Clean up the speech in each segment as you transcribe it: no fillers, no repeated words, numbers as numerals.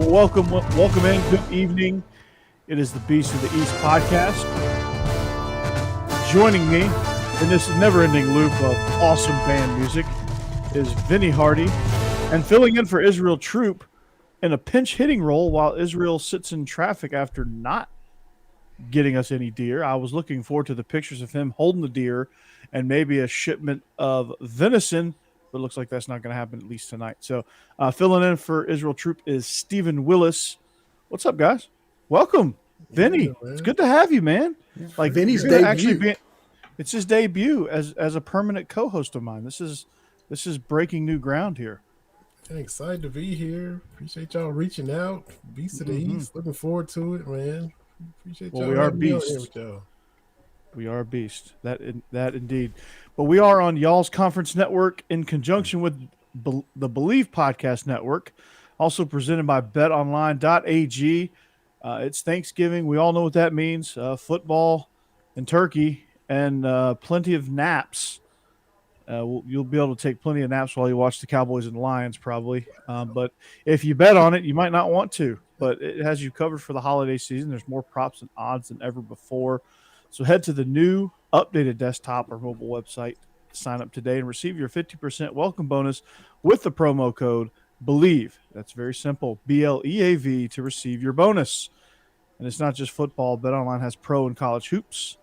welcome in. Good evening. It is the Beast of the East podcast. Joining me in this never-ending loop of awesome band music is Vinny Hardy, and filling in for Israel Troupe in a pinch-hitting role while Israel sits in traffic after not getting us any deer. I was looking forward to the pictures of him holding the deer and maybe a shipment of venison, but it looks like that's not going to happen at least tonight. So filling in for Israel Troupe is Stephen Willis. What's up, guys? Welcome, Vinny. It's good to have you, man. Like Vinny's debut. It's his debut as a permanent co-host of mine. This is breaking new ground here. Hey, excited to be here. Appreciate y'all reaching out. Beast of the East. Looking forward to it, man. Appreciate y'all. We are beasts. We are a beast. That indeed. But we are on y'all's conference network in conjunction with the Believe Podcast Network, also presented by betonline.ag. It's Thanksgiving. We all know what that means. Football and turkey and plenty of naps. You'll be able to take plenty of naps while you watch the Cowboys and Lions probably. But if you bet on it, you might not want to. But it has you covered for the holiday season. There's more props and odds than ever before. So head to the new updated desktop or mobile website to sign up today and receive your 50% welcome bonus with the promo code BELIEVE. That's very simple, BLEAV, to receive your bonus. And it's not just football. BetOnline has pro and college hoops,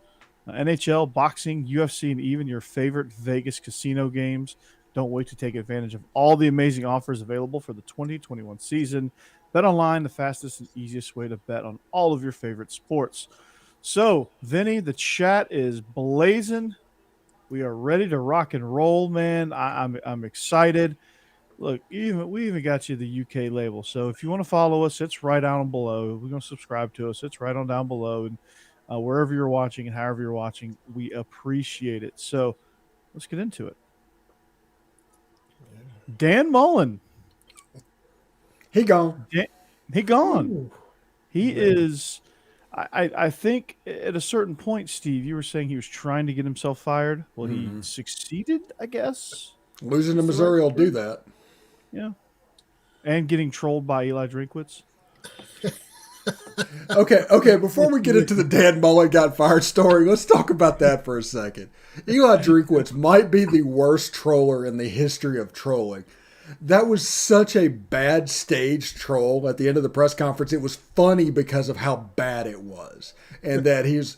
NHL, boxing, UFC, and even your favorite Vegas casino games. Don't wait to take advantage of all the amazing offers available for the 2021 season. BetOnline, the fastest and easiest way to bet on all of your favorite sports. So, Vinny, the chat is blazing. We are ready to rock and roll, man. I'm excited. Look, we even got you the UK label. So if you want to follow us, it's right down below. If we're going to subscribe to us, it's right on down below. And wherever you're watching and however you're watching, we appreciate it. So let's get into it. Dan Mullen. He gone. He gone. Ooh. He is... I think at a certain point, Steve, you were saying he was trying to get himself fired. Well, he succeeded, I guess. Losing to Missouri will do that. Yeah. And getting trolled by Eli Drinkwitz. Okay. Before we get into the Dan Mullen got fired story, let's talk about that for a second. Eli Drinkwitz might be the worst troller in the history of trolling. That was such a bad staged troll at the end of the press conference. It was funny because of how bad it was. And that he's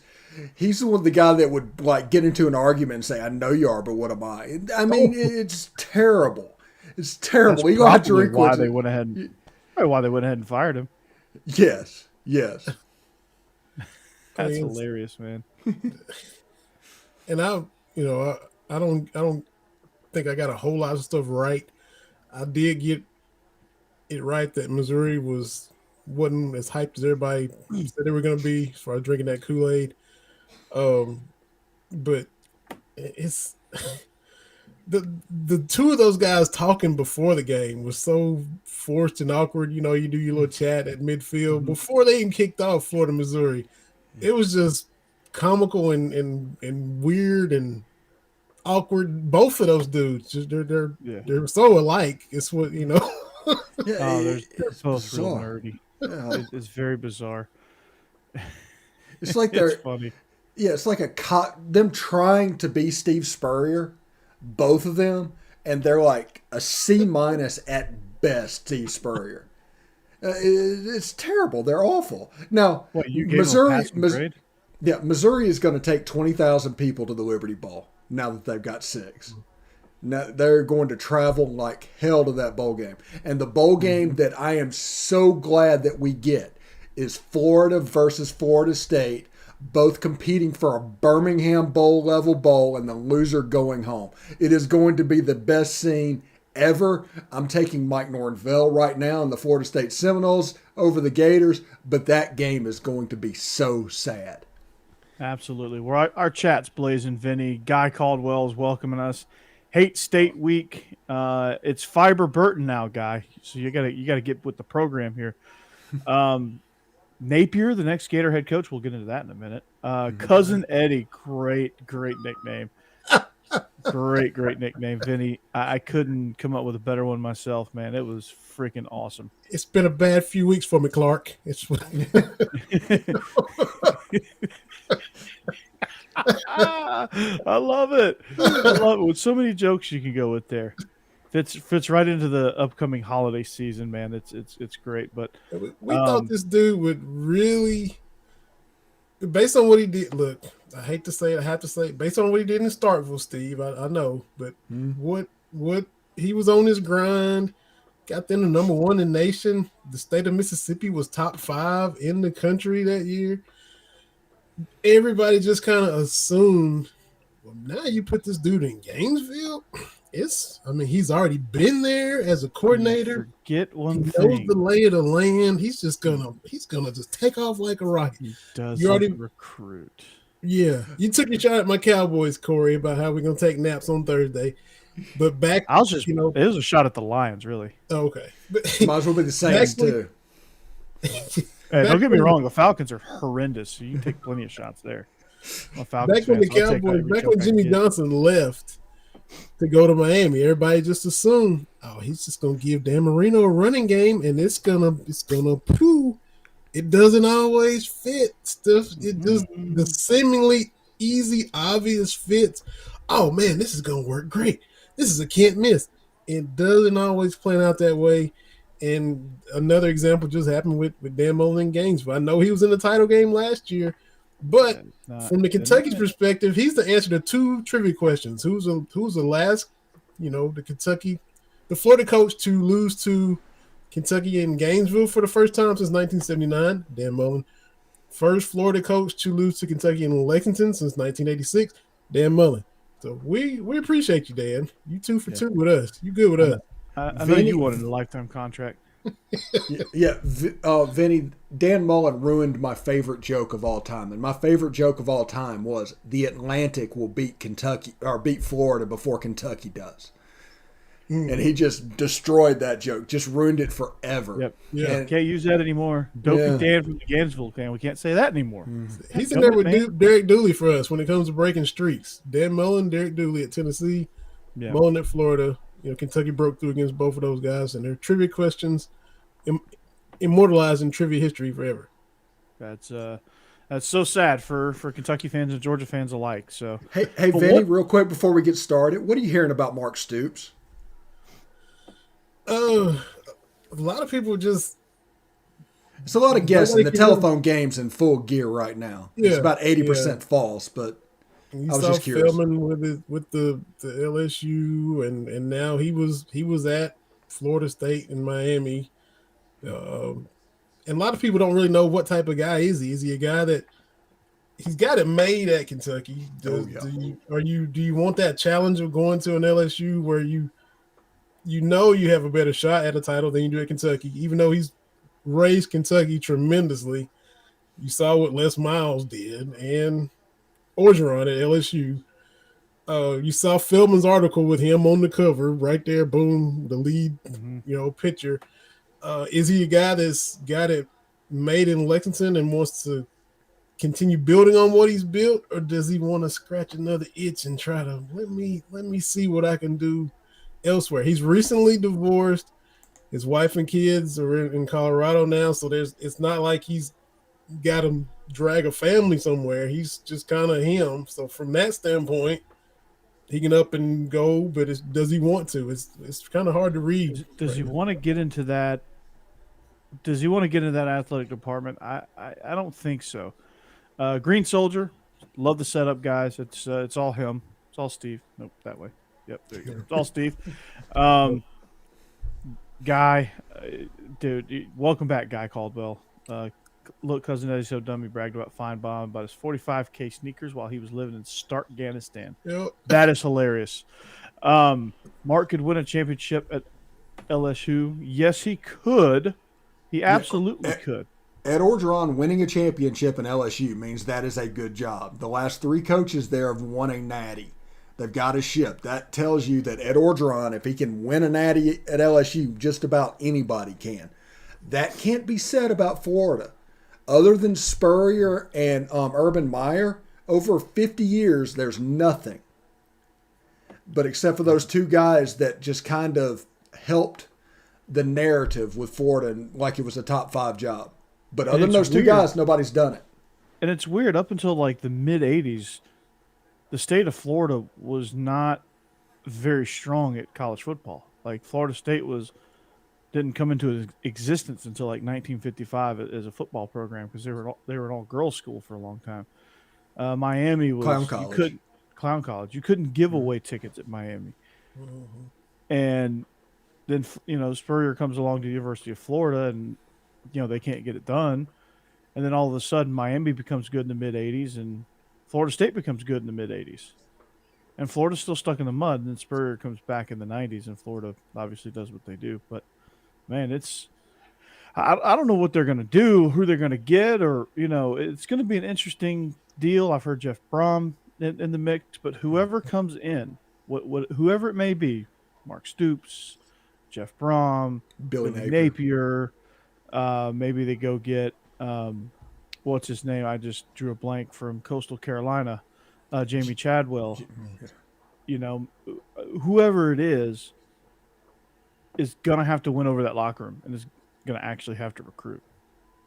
the guy that would like get into an argument and say, I know you are, but what am I? I mean, it's terrible. It's terrible. That's probably why they went ahead and fired him. Yes. That's hilarious, man. And I don't think I got a whole lot of stuff right. I did get it right that Missouri wasn't as hyped as everybody said they were going to be as far as drinking that Kool-Aid. But it's the two of those guys talking before the game was so forced and awkward. You know, you do your little chat at midfield before they even kicked off Florida, Missouri. It was just comical and weird and awkward. Both of those dudes, they're so alike. It's what you know. They're both real nerdy. Yeah. It's very bizarre. It's like it's funny. Yeah, it's like them trying to be Steve Spurrier, both of them, and they're like a C- at best. Steve Spurrier. It's terrible. They're awful. Now, Missouri is going to take 20,000 people to the Liberty Bowl. Now that they've got 6. Now they're going to travel like hell to that bowl game. And the bowl game that I am so glad that we get is Florida versus Florida State, both competing for a Birmingham Bowl level bowl and the loser going home. It is going to be the best scene ever. I'm taking Mike Norvell right now in the Florida State Seminoles over the Gators, but that game is going to be so sad. Absolutely. Our chat's blazing, Vinny. Guy Caldwell's welcoming us. Hate State Week. It's Fiber Burton now, Guy. So you gotta get with the program here. Napier, the next Gator head coach. We'll get into that in a minute. Cousin Eddie, great nickname. Great nickname, Vinny. I couldn't come up with a better one myself, man. It was freaking awesome. It's been a bad few weeks for me, Clark. I love it. I love it. With so many jokes you can go with there. Fits right into the upcoming holiday season, man. It's great. But we thought this dude would really, based on what he did. Look, I hate to say it, I have to say it. Based on what he did in Starkville, Steve, I know, but what he was on his grind, got them to number 1 in the nation. The state of Mississippi was top 5 in the country that year. Everybody just kind of assumed, well, now you put this dude in Gainesville. He's already been there as a coordinator. Forget one he thing. knows the lay of the land. He's gonna just take off like a rocket. He does you already recruit. Yeah, you took your shot at my Cowboys, Corey, about how we're gonna take naps on Thursday. But back, it was a shot at the Lions, really. Okay, but might as well be the Saints too. Hey, don't get me wrong, the Falcons are horrendous, so you can take plenty of shots there. Back when the Cowboys, back when Jimmy Johnson left to go to Miami, everybody just assumed, oh, he's just gonna give Dan Marino a running game, and it's gonna poo. It doesn't always fit stuff. It just the seemingly easy, obvious fits. Oh man, this is gonna work great. This is a can't miss. It doesn't always plan out that way. And another example just happened with Dan Mullen in Gainesville. I know he was in the title game last year, but from the Kentucky's perspective, he's the answer to 2 trivia questions. Who's the last, the Florida coach to lose to Kentucky in Gainesville for the first time since 1979? Dan Mullen. First Florida coach to lose to Kentucky in Lexington since 1986? Dan Mullen. So we appreciate you, Dan. You 2 for 2 with us. You good with us. I know you wanted a lifetime contract. Vinny, Dan Mullen ruined my favorite joke of all time. And my favorite joke of all time was the Atlantic will beat Kentucky or beat Florida before Kentucky does. And he just destroyed that joke, just ruined it forever. Yep. Yeah. Can't use that anymore. Dopey Dan from the Gainesville fan. We can't say that anymore. He's in there with Derek Dooley for us when it comes to breaking streaks. Dan Mullen, Derek Dooley at Tennessee, Mullen at Florida. Kentucky broke through against both of those guys, and their trivia questions immortalized in trivia history forever. That's so sad for Kentucky fans and Georgia fans alike. So hey, Vinny, real quick before we get started, what are you hearing about Mark Stoops? A lot of people just. It's a lot of guessing. The telephone game's in full gear right now. Yeah, it's about 80% false, but. You saw Feldman with the LSU, and now he was at Florida State and Miami, and a lot of people don't really know what type of guy is he. Is he a guy that he's got it made at Kentucky? Do you want that challenge of going to an LSU where you have a better shot at a title than you do at Kentucky, even though he's raised Kentucky tremendously? You saw what Les Miles did, and Orgeron at LSU. You saw Feldman's article with him on the cover right there. Boom, the lead, picture. Is he a guy that's got it made in Lexington and wants to continue building on what he's built, or does he want to scratch another itch and try to let me see what I can do elsewhere? He's recently divorced. His wife and kids are in Colorado now, so it's not like he's got to drag a family somewhere. He's just kind of him. So from that standpoint, he can up and go, but does he want to? It's kind of hard to read. Does he want to get into that? Does he want to get into that athletic department? I don't think so. Green Soldier, love the setup, guys. It's all him. It's all Steve. Nope, that way. Yep, there you go. It's all Steve. Guy, dude, welcome back, Guy Caldwell. Look, Cousin Eddie So Dumb, he bragged about Feinbaum about his 45K sneakers while he was living in Stark, Afghanistan. Yep. That is hilarious. Mark could win a championship at LSU. Yes, he could. He absolutely could. Ed Orgeron winning a championship in LSU means that is a good job. The last 3 coaches there have won a natty. They've got a ship. That tells you that Ed Orgeron, if he can win a natty at LSU, just about anybody can. That can't be said about Florida. Other than Spurrier and Urban Meyer, over 50 years, there's nothing But except for those two guys that just kind of helped the narrative with Florida like it was a top 5 job. But other than those two guys, nobody's done it. And it's weird. Up until like the mid 80s, the state of Florida was not very strong at college football. Like Florida State didn't come into existence until like 1955 as a football program because they were an all girls school for a long time. Miami was clown college. You couldn't give away tickets at Miami, and then Spurrier comes along to the University of Florida, and they can't get it done, and then all of a sudden Miami becomes good in the mid 80s, and Florida State becomes good in the mid 80s. And Florida's still stuck in the mud, and then Spurrier comes back in the 90s, and Florida obviously does what they do. But, man, I don't know what they're going to do, who they're going to get, or, it's going to be an interesting deal. I've heard Jeff Brom in the mix, but whoever comes in, whoever it may be, Mark Stoops, Jeff Brom, Billy Napier, maybe they go get, what's his name? I just drew a blank from Coastal Carolina. Jamie Chadwell, whoever it is going to have to win over that locker room and is going to actually have to recruit.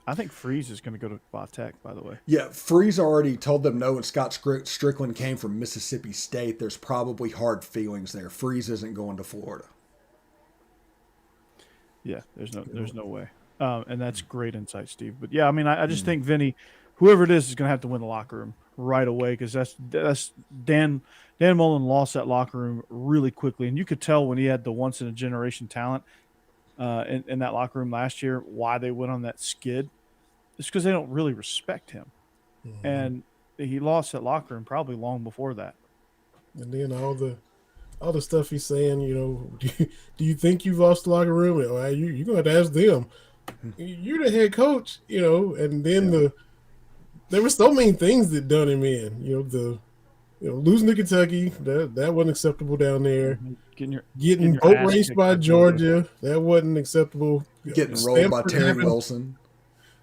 I think Freeze is going to go to Va Tech, by the way. Yeah, Freeze already told them no, and Scott Strickland came from Mississippi State. There's probably hard feelings there. Freeze isn't going to Florida. Yeah, there's no way. And that's great insight, Steve. But yeah, I mean, I just think Vinny, whoever it is going to have to win the locker room right away because that's Dan Mullen lost that locker room really quickly, and you could tell when he had the once in a generation talent in that locker room last year why they went on that skid. It's because they don't really respect him, and he lost that locker room probably long before that. And then all the stuff he's saying, do you think you've lost the locker room? You're going to have to ask them. You're the head coach, and then there were so many things that done him in. Losing to Kentucky, that wasn't acceptable down there. Getting boat raced by Georgia, that wasn't acceptable. Getting rolled by Terry Wilson.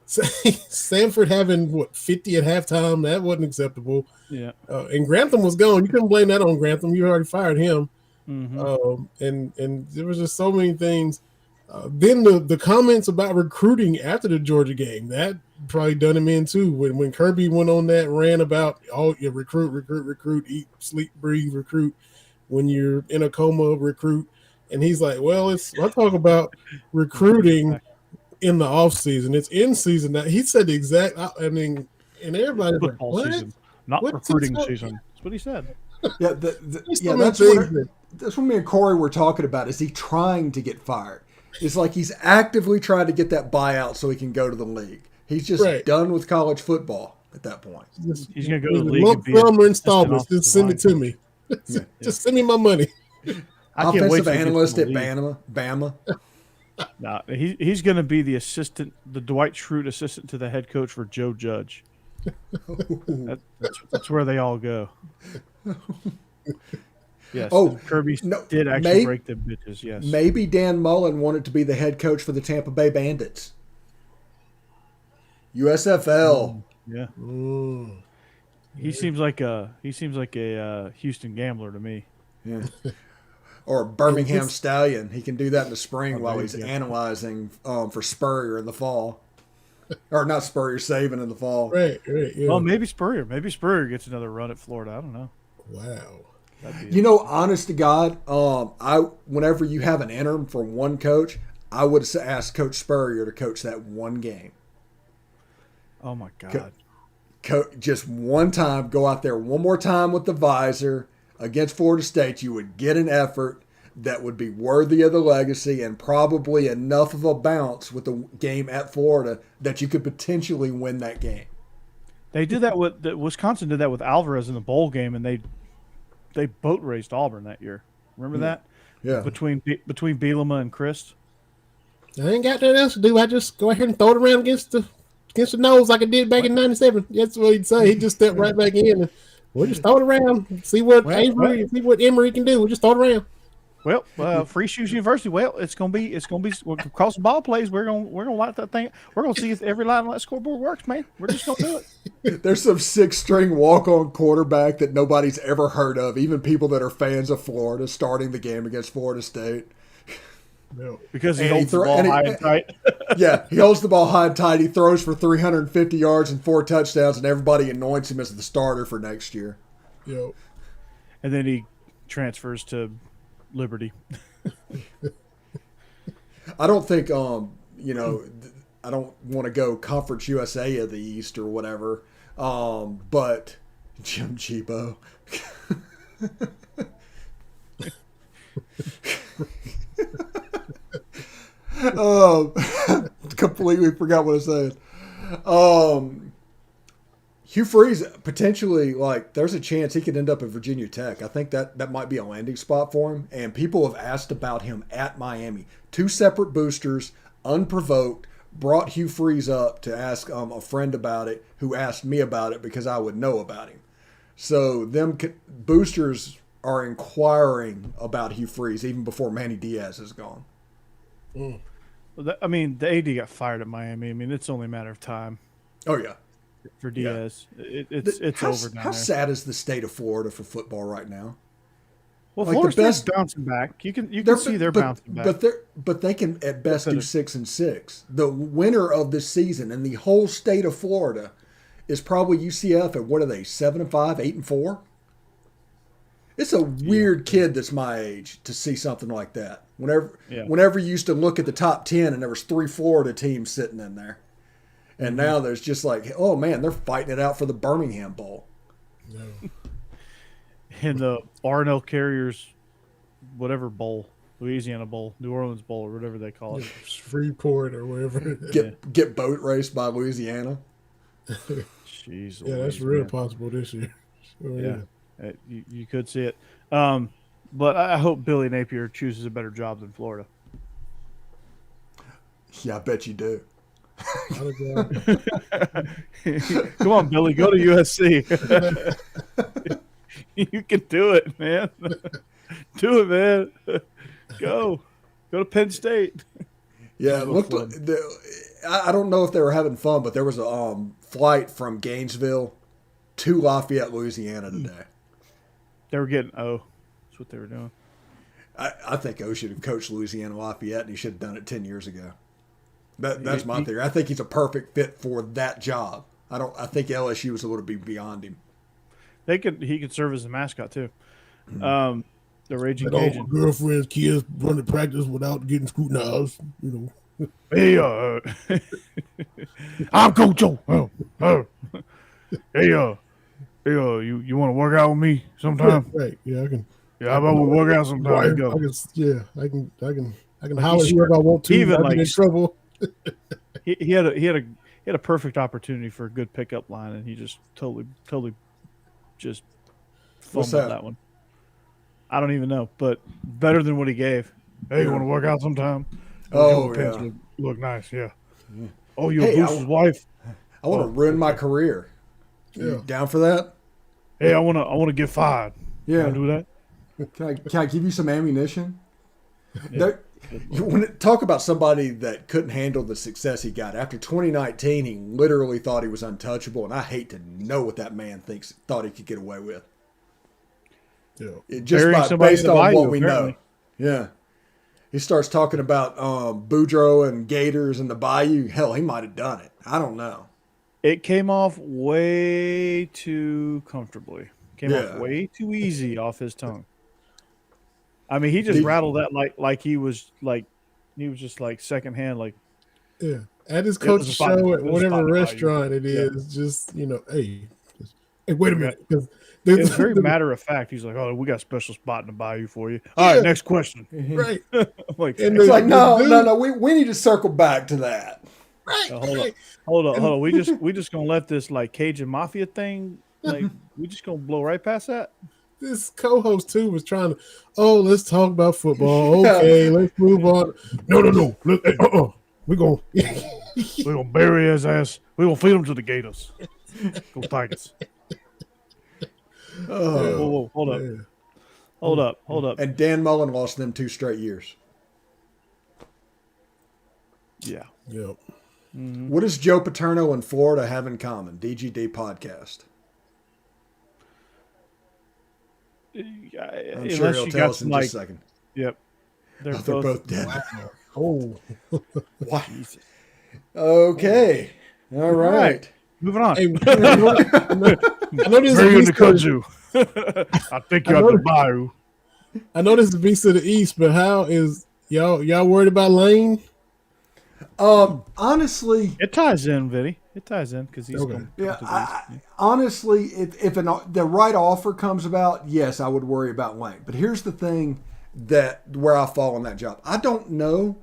Sanford having 50 at halftime, that wasn't acceptable. Yeah, and Grantham was gone. You couldn't blame that on Grantham. You already fired him. And there was just so many things. Then the comments about recruiting after the Georgia game, that probably done him in too. When Kirby went on that rant about you recruit, eat, sleep, breathe, recruit. When you're in a coma, recruit. And he's like, well, I talk about recruiting in the off season. It's in season. Now he said the exact. And everybody's like, what? Season, not recruiting season. That's what he said. Yeah, that's what me and Corey were talking about. Is he trying to get fired? It's like he's actively trying to get that buyout so he can go to the league. He's just done with college football at that point. He's going to go to the league. Lump sum installments. Just send it to me. Just send me my money. Offensive analyst at Bama. Nah, he's going to be the Dwight Schrute assistant to the head coach for Joe Judge. That's where they all go. Yes. Kirby did actually break them bitches. Yes. Maybe Dan Mullen wanted to be the head coach for the Tampa Bay Bandits. USFL. Yeah. He seems like a Houston Gambler to me. Yeah. Or Birmingham Stallion. He can do that in the spring while he's analyzing for Spurrier in the fall. Or not Spurrier, Saban in the fall. Right. Yeah. Well, maybe Spurrier. Maybe Spurrier gets another run at Florida. I don't know. Wow. Honest to God, whenever you have an interim for one coach, I would have asked Coach Spurrier to coach that one game. Oh my God! Just one time, go out there one more time with the visor against Florida State. You would get an effort that would be worthy of the legacy and probably enough of a bounce with the game at Florida that you could potentially win that game. They did that with Wisconsin. Did that with Alvarez in the bowl game, and they boat raced Auburn that year. Remember that? Yeah. Between Bielema and Christ. I ain't got nothing else to do. I just go ahead and throw it around against the nose like I did back in '97. That's what he'd say. He'd just step right back in and we'll just throw it around. See what Emery can do. We'll just throw it around. Well, Free Shoes University. Well, it's gonna be across the ball plays. We're gonna light that thing. We're gonna see if every line on that scoreboard works, man. We're just gonna do it. There's some 6-string walk-on quarterback that nobody's ever heard of, even people that are fans of Florida, starting the game against Florida State. No. Because he holds the ball high and tight. Yeah, he holds the ball high and tight. He throws for 350 yards and 4 touchdowns, and everybody anoints him as the starter for next year. Yo. And then he transfers to Liberty. I don't think, I don't want to go Conference USA of the East or whatever, but Jim Cheapo. Completely forgot what I was saying. Hugh Freeze potentially, there's a chance he could end up at Virginia Tech. I think that might be a landing spot for him. And people have asked about him at Miami. 2 separate boosters, unprovoked, brought Hugh Freeze up to ask a friend about it, who asked me about it because I would know about him. So boosters are inquiring about Hugh Freeze even before Manny Diaz is gone. Well, the AD got fired at Miami. I mean, it's only a matter of time. Oh, yeah. For Diaz, it's over now. How sad is the state of Florida for football right now? Well, Florida State's bouncing back. You can see they're bouncing back. But they can at best do 6-6. The winner of this season in the whole state of Florida is probably UCF. And what are they? 7-5, 8-4. It's a weird kid that's my age to see something like that. Whenever you used to look at the top 10 and there was 3 Florida teams sitting in there. And now there's just oh, man, they're fighting it out for the Birmingham Bowl. No. And the R&L Carriers, whatever bowl, Louisiana Bowl, New Orleans Bowl, or whatever they call it. Freeport or whatever. Get boat raced by Louisiana. Jeez. Yeah, that's real possible this year. Sure, yeah. You could see it. But I hope Billy Napier chooses a better job than Florida. Yeah, I bet you do. Come on, Billy, go to USC. You can do it, man. Do it, man. Go to Penn State. Yeah, it looked like I don't know if they were having fun, but there was a flight from Gainesville to Lafayette, Louisiana today. They were getting that's what they were doing. I think O should have coached Louisiana Lafayette, and he should have done it 10 years ago. That's my theory. I think he's a perfect fit for that job. I think LSU was a little bit beyond him. He could serve as a mascot too. The Raging Cajun. All my girlfriend's kids run to practice without getting scrutinized. Hey, I'm Coach O. Hey, you want to work out with me sometime? Right. Yeah, I can. Yeah, how about we work out sometime? I can holler here if I want to. Even I get in trouble. He had a perfect opportunity for a good pickup line, and he just totally just fumbled that one. I don't even know, but better than what he gave. Hey, you want to work out sometime? Oh, yeah. Look nice, yeah. Oh, you're Bruce's wife? I want to ruin my career. You down for that? Hey, I want to get fired. Yeah. Can I do that? Can I give you some ammunition? Yeah. You want to talk about somebody that couldn't handle the success he got. After 2019, he literally thought he was untouchable, and I hate to know what that man thought he could get away with. Yeah. Based on what we know. Yeah. He starts talking about Boudreaux and Gators and the Bayou. Hell, he might have done it. I don't know. It came off way too comfortably. Came off way too easy off his tongue. I mean, he just rattled that like he was just like secondhand, like at his coach's show at whatever restaurant it is. Just hey, wait a minute, because it's very matter of fact. He's like, oh, we got a special spot in the bayou for you. All right, next question. Right. It's like no, we need to circle back to that. Right. Hold on. We just gonna let this like Cajun Mafia thing we just gonna blow right past that. This co-host too was trying to, let's talk about football. Okay, let's move on. No. We're gonna bury his ass. We're gonna feed him to the Gators. Go Tigers. Hold up. Hold up. And Dan Mullen lost them 2 straight years. Yeah. Yep. What does Joe Paterno and Florida have in common? DGD podcast. I'm sure he'll tell us in just a second. Yep. They're Both dead. Wow. Oh. Wow. Okay. All right. Moving on. Hey, I know this is Bring you Beast to of- kudzu. I think you're at the bayou. I know this is Beast of the East, but how is y'all worried about Lane? Honestly, It ties in, Vinny. It ties in because he's Okay. coming yeah. to the East. Honestly, if the right offer comes about, yes, I would worry about Lane. But here's the thing where I fall on that job. I don't know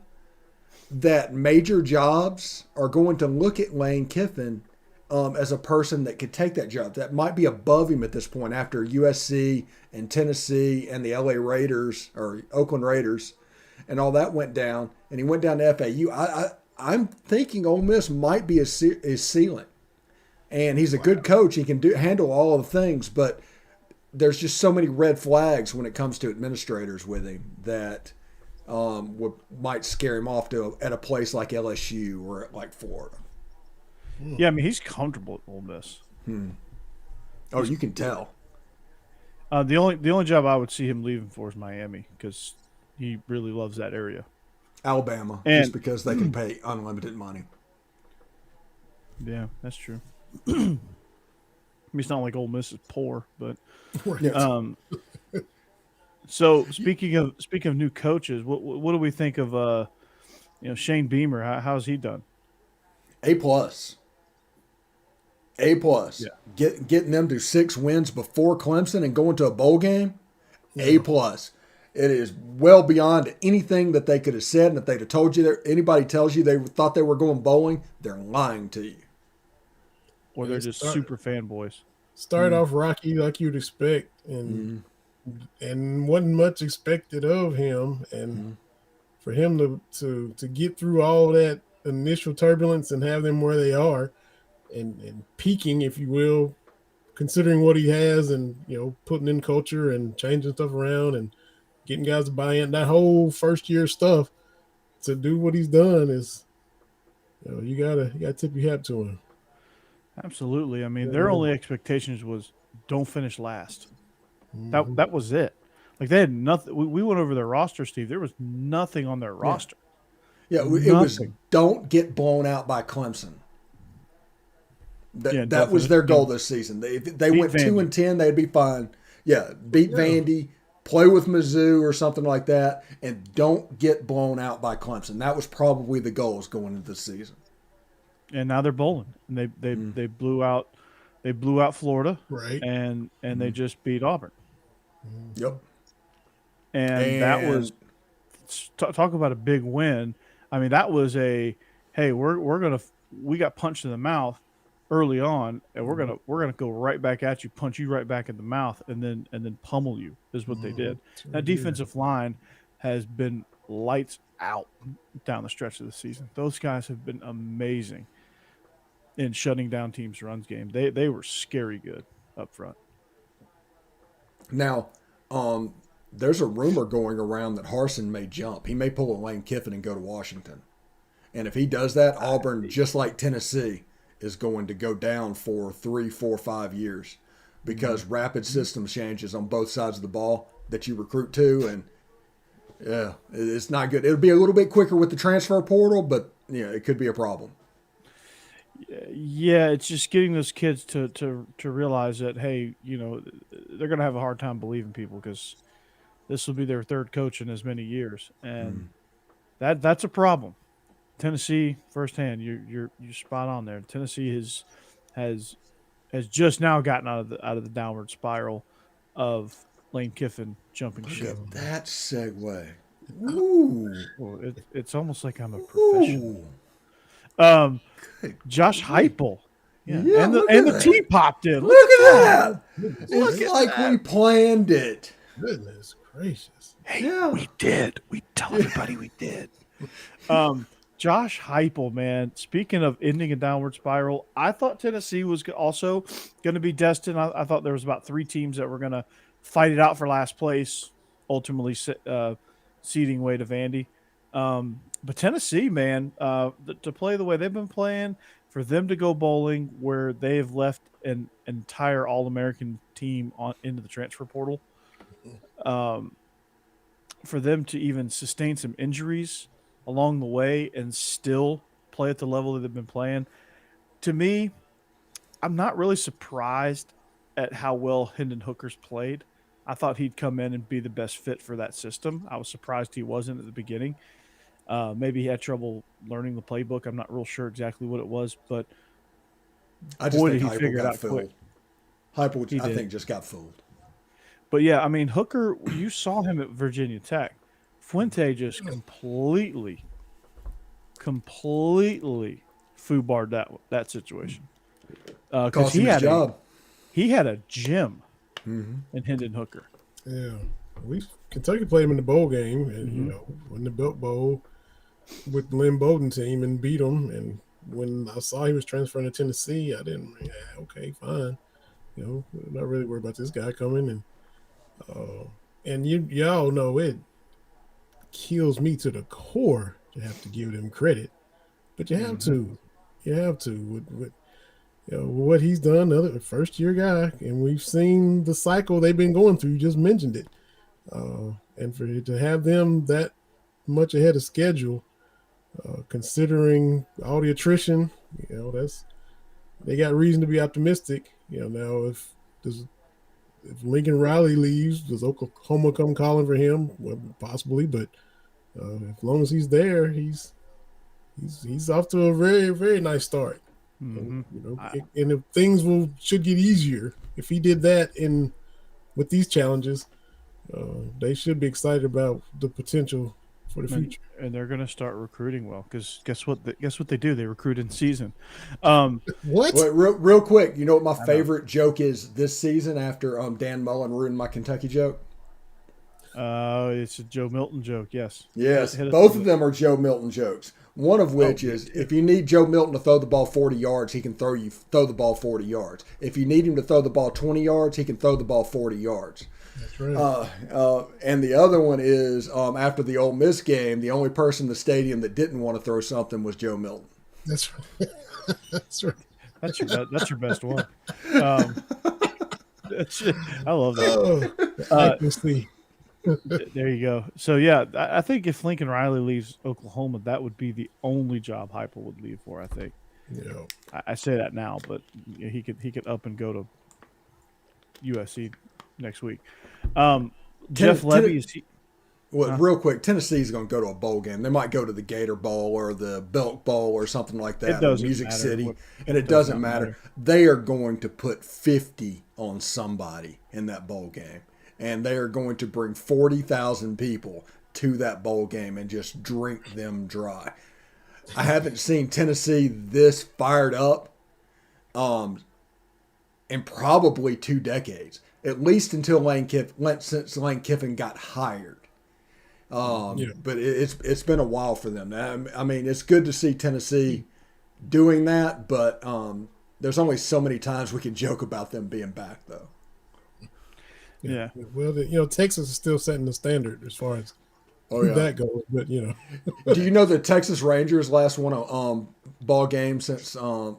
that major jobs are going to look at Lane Kiffin as a person that could take that job. That might be above him at this point after USC and Tennessee and the LA Raiders or Oakland Raiders and all that went down. And he went down to FAU. I'm thinking Ole Miss might be his ceiling. And he's a good coach. He can handle all of the things, but there's just so many red flags when it comes to administrators with him that might scare him off at a place like LSU or like Florida. Yeah, I mean he's comfortable at Ole Miss. Oh, you can tell. The only job I would see him leaving for is Miami because he really loves that area. Alabama, And- just because they can pay unlimited money. Yeah, that's true. I mean, it's not like Ole Miss is poor, but so speaking of new coaches, what do we think of Shane Beamer? How's he done? A+. Yeah. Getting them to 6 wins before Clemson and going to a bowl game. A+. It is well beyond anything that they could have said, and if they'd have told you anybody tells you they thought they were going bowling, they're lying to you. Or they're just super fanboys. Started off rocky like you'd expect, and wasn't much expected of him. And for him to get through all that initial turbulence and have them where they are, and peaking, if you will, considering what he has, and putting in culture and changing stuff around and getting guys to buy in, that whole first year stuff, to do what he's done is, you gotta tip your hat to him. Absolutely. I mean, their only expectations was don't finish last. That was it. Like they had nothing. We went over their roster, Steve. There was nothing on their roster. Yeah, it was don't get blown out by Clemson. That was their goal this season. They went Vandy. 2-10, they'd be fine. Yeah, beat Vandy, play with Mizzou or something like that, and don't get blown out by Clemson. That was probably the goals going into the season. And now they're bowling. And they blew out Florida. Right. And they just beat Auburn. Yep. And that was talk about a big win. I mean, that was we got punched in the mouth early on, and we're gonna go right back at you, punch you right back in the mouth, and then pummel you is what they did. That defensive line has been lights out down the stretch of the season. Those guys have been amazing in shutting down teams' runs game. They were scary good up front. Now, there's a rumor going around that Harsin may jump. He may pull a Lane Kiffin and go to Washington. And if he does that, Auburn, just like Tennessee, is going to go down for 3, 4, 5 years because rapid system changes on both sides of the ball that you recruit to. And, yeah, it's not good. It'll be a little bit quicker with the transfer portal, but, it could be a problem. Yeah, it's just getting those kids to realize that, hey, they're going to have a hard time believing people because this will be their third coach in as many years, and that's a problem. Tennessee, firsthand, you're spot on there. Tennessee has just now gotten out of the downward spiral of Lane Kiffin jumping ship. Look at that segue. Ooh. Well, it's almost like I'm a professional. Josh Heupel. Yeah, and the tea popped in. Look at that. It's like we planned it. Goodness gracious. Hey, Yeah. we did. We tell everybody we did. Josh Heupel, man. Speaking of ending a downward spiral, I thought Tennessee was also going to be destined. I thought there was about 3 teams that were going to fight it out for last place, ultimately ceding way to Vandy. But Tennessee, man, to play the way they've been playing, for them to go bowling where they have left an entire All-American team into the transfer portal, for them to even sustain some injuries along the way and still play at the level that they've been playing, to me, I'm not really surprised at how well Hendon Hooker's played. I thought he'd come in and be the best fit for that system. I was surprised he wasn't at the beginning. Maybe he had trouble learning the playbook. I'm not real sure exactly what it was, but I just boy, think did he figure Heupel it got out quick. fooled. Heupel, He I did. think, just got fooled. But yeah, I mean, Hooker, you saw him at Virginia Tech. Fuente just completely foobarred that situation. Because Cost him his job. He had a gem in Hendon Hooker. Yeah, Kentucky played him in the bowl game, and in the Belt Bowl with the Lynn Bowden team and beat them. And when I saw he was transferring to Tennessee, I didn't. Yeah, okay, fine. Not really worried about this guy coming. And y'all know it kills me to the core to have to give them credit, but you have to. You have to with what he's done. Another first year guy, and we've seen the cycle they've been going through. You just mentioned it, and for to have them that much ahead of schedule, considering all the attrition, they got reason to be optimistic. Now if Lincoln Riley leaves, does Oklahoma come calling for him? Well, possibly, but as long as he's there, he's off to a very, very nice start. And if things should get easier, if he did that with these challenges, they should be excited about the potential for the future. And they're going to start recruiting well, because guess what they do? They recruit in season. What? Wait, real quick, you know what my favorite joke is this season after Dan Mullen ruined my Kentucky joke? It's a Joe Milton joke, yes. Yes, both of them are Joe Milton jokes. One of which is, if you need Joe Milton to throw the ball 40 yards, he can throw the ball 40 yards. If you need him to throw the ball 20 yards, he can throw the ball 40 yards. That's right. And the other one is, after the Ole Miss game, the only person in the stadium that didn't want to throw something was Joe Milton. That's right. That's right. That's your best one. I love that. There you go. So yeah, I think if Lincoln Riley leaves Oklahoma, that would be the only job Heupel would leave for. I think. Yeah. I say that now, but he could up and go to USC next week. Jeff Levy is. Real quick, Tennessee's going to go to a bowl game. They might go to the Gator Bowl or the Belk Bowl or something like that. It doesn't Music matter. City, and it doesn't matter. They are going to put 50 on somebody in that bowl game. And they are going to bring 40,000 people to that bowl game and just drink them dry. I haven't seen Tennessee this fired up in probably 2 decades, at least until since Lane Kiffin got hired. But it's been a while for them. I mean, it's good to see Tennessee doing that, but there's only so many times we can joke about them being back, though. Yeah. Well, Texas is still setting the standard as far as that goes. But do you know the Texas Rangers last won a ball game since over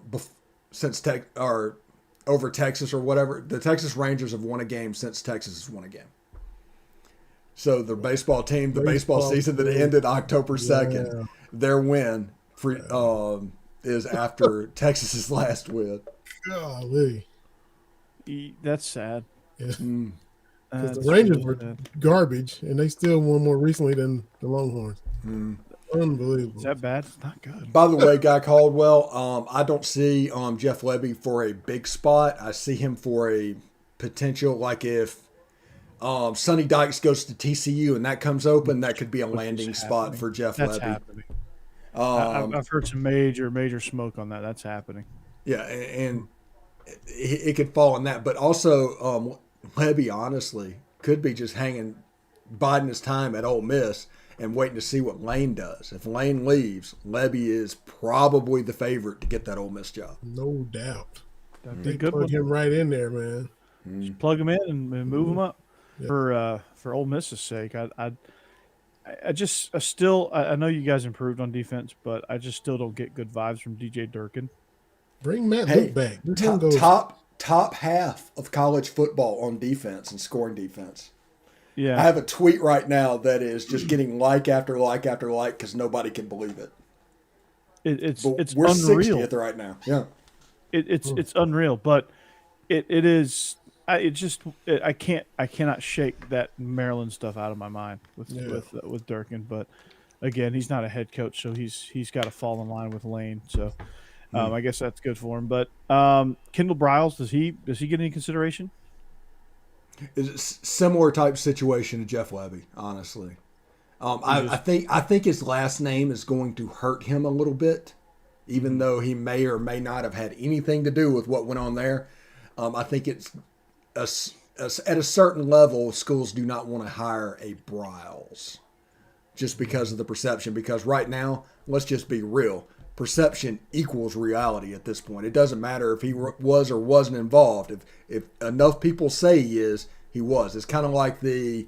Texas or whatever? The Texas Rangers have won a game since Texas has won a game. So the baseball team, the baseball season that ended October 2nd, their win is after Texas's last win. Golly. That's sad. Yeah. Because the Rangers were garbage, and they still won more recently than the Longhorns. Unbelievable. Is that bad? It's not good. By the way, Guy Caldwell, I don't see Jeff Levy for a big spot. I see him for a potential, like if Sonny Dykes goes to TCU and that comes open, that could be a landing spot for Jeff Levy. Happening. I've heard some major smoke on that. That's happening. Yeah, and it could fall in that. But also, Levy, honestly, could be just biding his time at Ole Miss and waiting to see what Lane does. If Lane leaves, Levy is probably the favorite to get that Ole Miss job. No doubt. That'd be They good. Plug him right in there, man. Just plug him in and move him up. for Ole Miss's sake. I know you guys improved on defense, but I just still don't get good vibes from DJ Durkin. Bring Matt Luke Hey, back. This one top goes. top half of college football on defense and scoring defense. I Yeah, have a tweet right now that is just getting like after like after like because nobody can believe it. it's But it's we're unreal. 60th right now. Yeah. It's unreal, but it is. I cannot shake that Maryland stuff out of my mind with Durkin. But again, he's not a head coach, so he's got to fall in line with Lane. So I guess that's good for him. But Kendall Briles, does he get any consideration? It's a similar type situation to Jeff Levy, honestly. I think his last name is going to hurt him a little bit, even though he may or may not have had anything to do with what went on there. I think it's at a certain level, schools do not want to hire a Briles just because of the perception. Because right now, let's just be real. Perception equals reality at this point. It doesn't matter if he was or wasn't involved. If enough people say he was. It's kind of like the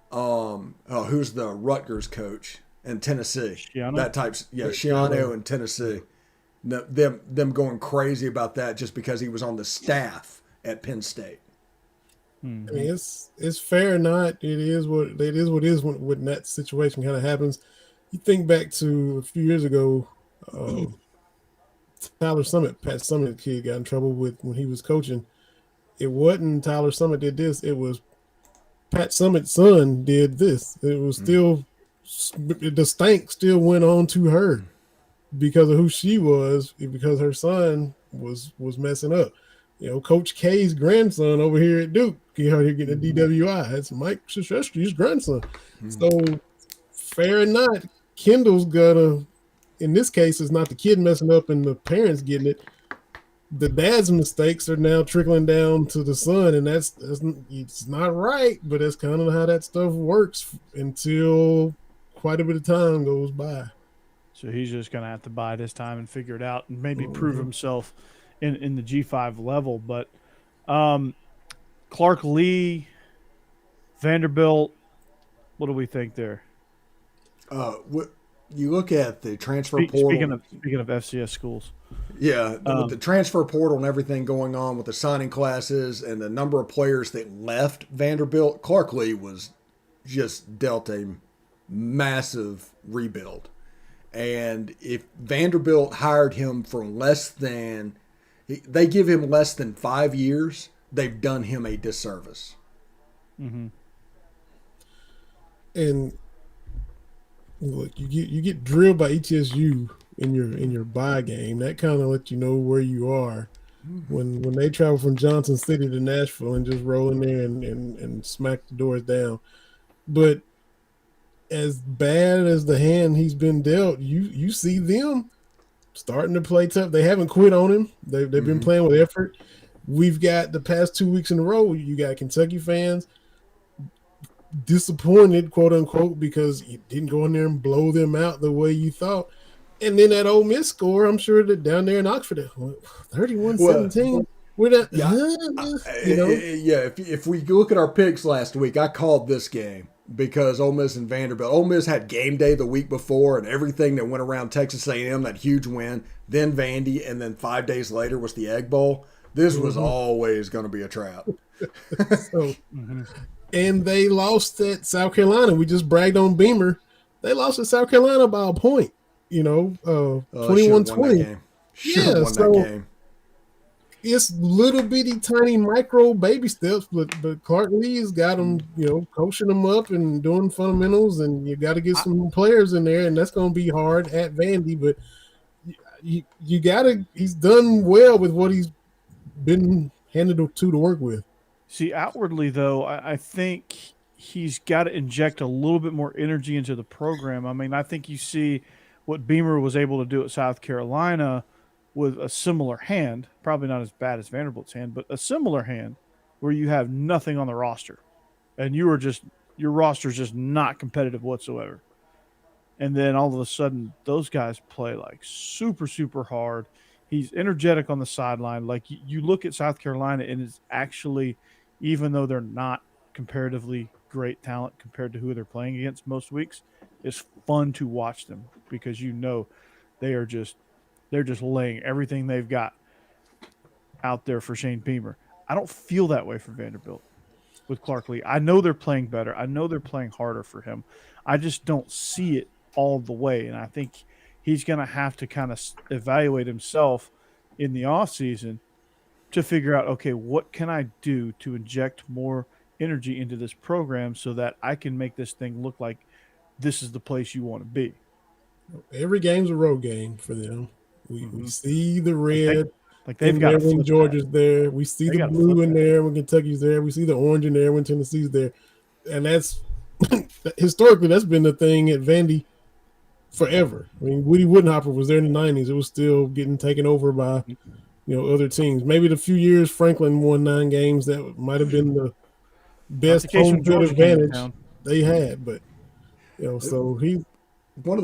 who's the Rutgers coach in Tennessee? Schiano? That type's Schiano in Tennessee. Them going crazy about that just because he was on the staff at Penn State. I mean, it's fair or not. It is what it is. What it is when that situation kind of happens. You think back to a few years ago, Tyler Summit, Pat Summit, kid got in trouble with when he was coaching. It wasn't Tyler Summit did this. It was Pat Summit's son did this. It was still the stank still went on to her because of who she was, because her son was messing up. You know, Coach K's grandson over here at Duke, you know, here getting a DWI. That's Mike Krzyzewski's grandson. So, fair or not, Kendall's gonna, in this case, it's not the kid messing up and the parents getting it. The dad's mistakes are now trickling down to the son, and it's not right, but that's kind of how that stuff works until quite a bit of time goes by. So he's just going to have to bide his time and figure it out and maybe prove himself in the G5 level. But Clark Lee, Vanderbilt, what do we think there? What you look at the transfer portal. Speaking of FCS schools. Yeah, with the transfer portal and everything going on with the signing classes and the number of players that left Vanderbilt, Clark Lee was just dealt a massive rebuild. And if Vanderbilt hired him for they give him less than 5 years, they've done him a disservice. Mm-hmm. And look, you get drilled by ETSU in your bye game. That kind of lets you know where you are when they travel from Johnson City to Nashville and just roll in there and smack the doors down. But as bad as the hand he's been dealt, you see them starting to play tough. They haven't quit on him. They've been playing with effort. We've got the past 2 weeks in a row, you got Kentucky fans disappointed, quote unquote, because you didn't go in there and blow them out the way you thought. And then that Ole Miss score, I'm sure that down there in Oxford, 31-17. We're not, if we look at our picks last week, I called this game because Ole Miss and Vanderbilt. Ole Miss had game day the week before and everything that went around Texas A&M, that huge win, then Vandy, and then 5 days later was the Egg Bowl. This was always going to be a trap. And they lost at South Carolina. We just bragged on Beamer. They lost at South Carolina by a point, 21-20. That game. It's little bitty, tiny, micro baby steps, but Clark Lee has got them, coaching them up and doing fundamentals, and you got to get some players in there, and that's going to be hard at Vandy. But you got to. He's done well with what he's been handed to work with. See, outwardly though, I think he's got to inject a little bit more energy into the program. I mean, I think you see what Beamer was able to do at South Carolina with a similar hand, probably not as bad as Vanderbilt's hand, but a similar hand where you have nothing on the roster and your roster's just not competitive whatsoever. And then all of a sudden those guys play like super, super hard. He's energetic on the sideline. Like you look at South Carolina and it's actually, even though they're not comparatively great talent compared to who they're playing against most weeks, it's fun to watch them because they're just laying everything they've got out there for Shane Beamer. I don't feel that way for Vanderbilt with Clark Lee. I know they're playing better. I know they're playing harder for him. I just don't see it all the way. And I think he's going to have to kind of evaluate himself in the offseason to figure out, okay, what can I do to inject more energy into this program so that I can make this thing look like this is the place you want to be. Every game's a road game for them. We see the red. Like they've got when Georgia's there. We see the blue in there when Kentucky's there. We see the orange in there when Tennessee's there. And that's historically that's been the thing at Vandy forever. I mean, Woody Woodenhopper was there in the 90s. It was still getting taken over by other teams. Maybe the few years Franklin won 9 games, that might have been the best home field advantage they had. But so he one of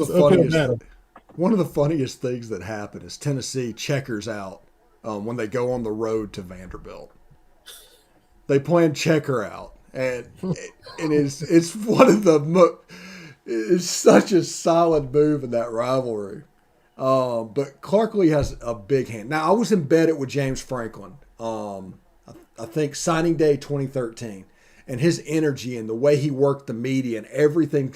the funniest things that happened is Tennessee checkers out when they go on the road to Vanderbilt. They plan checker out, and it's one of the it's such a solid move in that rivalry. But Clark Lee has a big hand. Now, I was embedded with James Franklin. I think signing day 2013, and his energy and the way he worked the media and everything.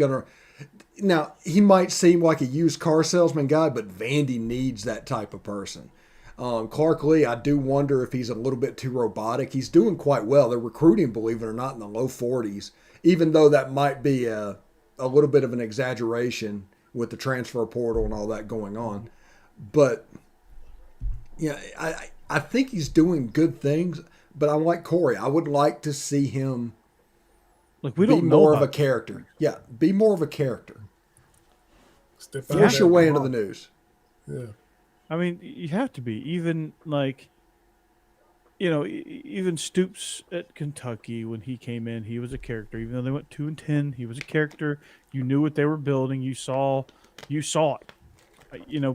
Now, he might seem like a used car salesman guy, but Vandy needs that type of person. Clark Lee, I do wonder if he's a little bit too robotic. He's doing quite well. They're recruiting, believe it or not, in the low 40s, even though that might be a little bit of an exaggeration with the transfer portal and all that going on. But, I think he's doing good things, but I'm like Corey. I would like to see him be more of a character. Yeah, be more of a character. Force your way into the news. Yeah. I mean, you have to be. Even even Stoops at Kentucky, when he came in, he was a character. Even though they went 2-10, he was a character. You knew what they were building. You saw it.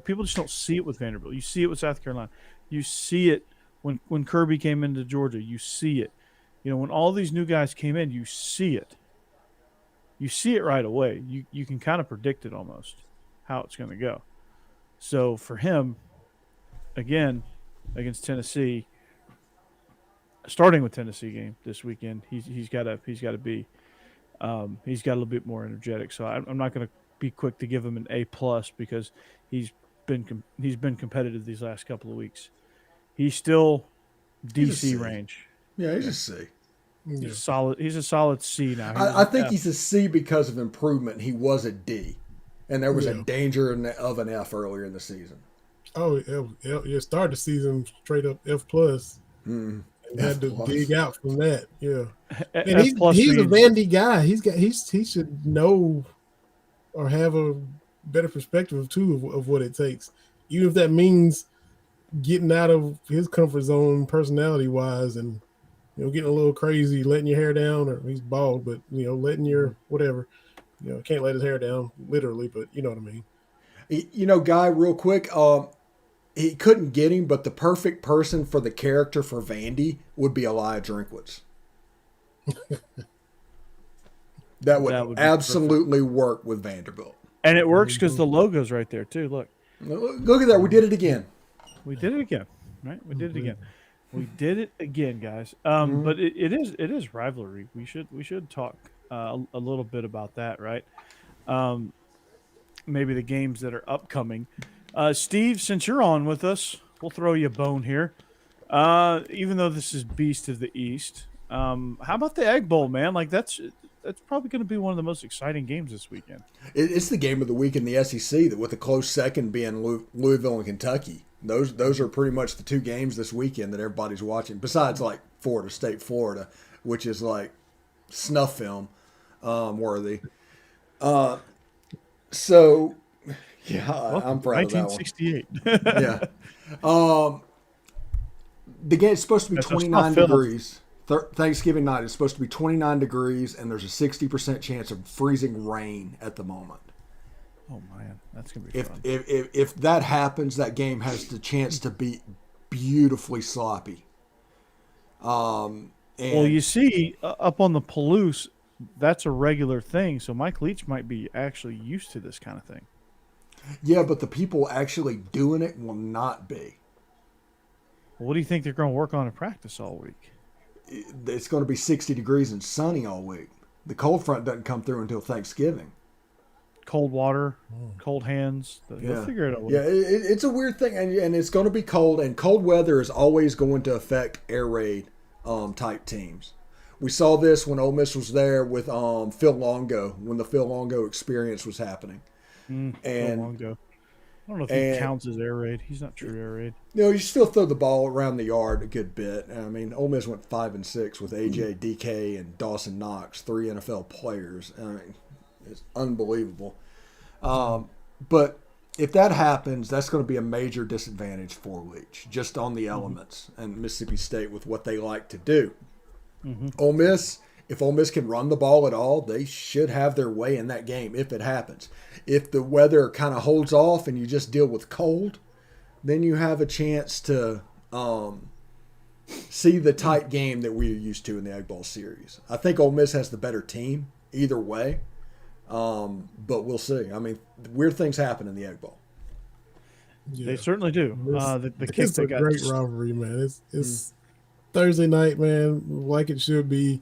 People just don't see it with Vanderbilt. You see it with South Carolina. You see it when Kirby came into Georgia. You see it. When all these new guys came in, you see it. You see it right away. You can kind of predict it almost how it's going to go. So for him, again, against Tennessee, starting with Tennessee game this weekend, he's got to be he's got a little bit more energetic. So I'm not going to be quick to give him an A+ because he's been competitive these last couple of weeks. He's still DC range. Yeah, he's a C. He's solid. He's a solid C now. I think he's a C because of improvement. He was a D, and there was a danger of an F earlier in the season. Oh, you started the season straight up F+. And had to dig out from that. Yeah, and he's a Vandy guy. He should know or have a better perspective too of what it takes, even if that means getting out of his comfort zone personality wise and getting a little crazy, letting your hair down, or he's bald, but letting your whatever, can't let his hair down literally, but you know what I mean. Guy, real quick, he couldn't get him, but the perfect person for the character for Vandy would be Elijah Drinkwitz. That would absolutely work with Vanderbilt. And it works because the logo's right there too. Look at that. We did it again. We did it again, right? We did it again. We did it again, guys. But it is rivalry. We should talk a little bit about that, right? Maybe the games that are upcoming. Steve, since you're on with us, we'll throw you a bone here. Even though this is Beast of the East, how about the Egg Bowl, man? Like that's probably going to be one of the most exciting games this weekend. It's the game of the week in the SEC, with a close second being Louisville and Kentucky. Those are pretty much the two games this weekend that everybody's watching, besides like Florida State, Florida, which is like snuff film worthy. So, yeah, I'm proud of that one. 1968. Yeah. The game is supposed to be 29 degrees. Thanksgiving night is supposed to be 29 degrees, and there's a 60% chance of freezing rain at the moment. Oh man, that's gonna be fun. If that happens, that game has the chance to be beautifully sloppy. And Well, you see, up on the Palouse, that's a regular thing. So Mike Leach might be actually used to this kind of thing. yeah, but the people actually doing it will not be. Well, what do you think they're going to work on in practice all week? It's going to be 60 degrees and sunny all week. The cold front doesn't come through until Thanksgiving. Cold water, cold hands. They'll figure it out. Yeah, it's a weird thing, and it's going to be cold, and cold weather is always going to affect air raid type teams. We saw this when Ole Miss was there with Phil Longo, when the Phil Longo experience was happening. And Longo. I don't know if he counts as air raid. He's not true air raid. You still throw the ball around the yard a good bit. I mean, Ole Miss went 5-6 with AJ, DK, and Dawson Knox, 3 NFL players. I mean, it's unbelievable. But if that happens, that's going to be a major disadvantage for Leach, just on the elements and Mississippi State with what they like to do. Ole Miss, if Ole Miss can run the ball at all, they should have their way in that game if it happens. If the weather kind of holds off and you just deal with cold, then you have a chance to see the tight game that we're used to in the Egg Bowl series. I think Ole Miss has the better team either way, but we'll see. I mean, weird things happen in the Egg Bowl. Yeah. They certainly do. The kick it's a great rivalry, man. It's Thursday night, man, like it should be.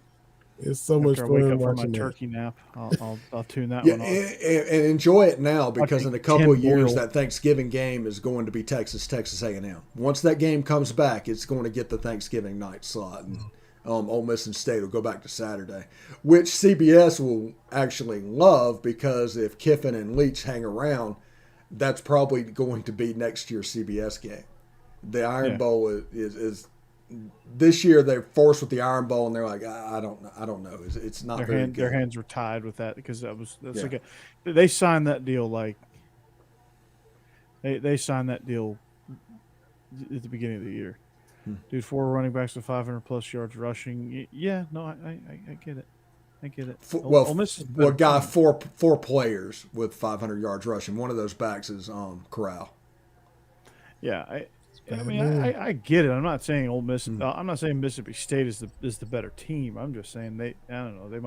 It's so much fun. Wake up from my turkey nap. I'll tune that one off. And enjoy it now, because in a couple of years that Thanksgiving game is going to be Texas A&M. Once that game comes back, it's going to get the Thanksgiving night slot, and Ole Miss and State will go back to Saturday, which CBS will actually love, because if Kiffin and Leach hang around, that's probably going to be next year's CBS game. The Iron Bowl is this year they're forced with the Iron Bowl, and they're like, I don't know. It's not very good. Their hands were tied with that, because like they signed that deal like they signed that deal at the beginning of the year. Dude, 4 running backs with 500+ yards rushing. Yeah, no, I get it. I get it. Four players with 500 yards rushing. One of those backs is Corral. Yeah, I get it. I'm not saying Ole Miss. I'm not saying Mississippi State is the better team. I'm just saying I don't know. They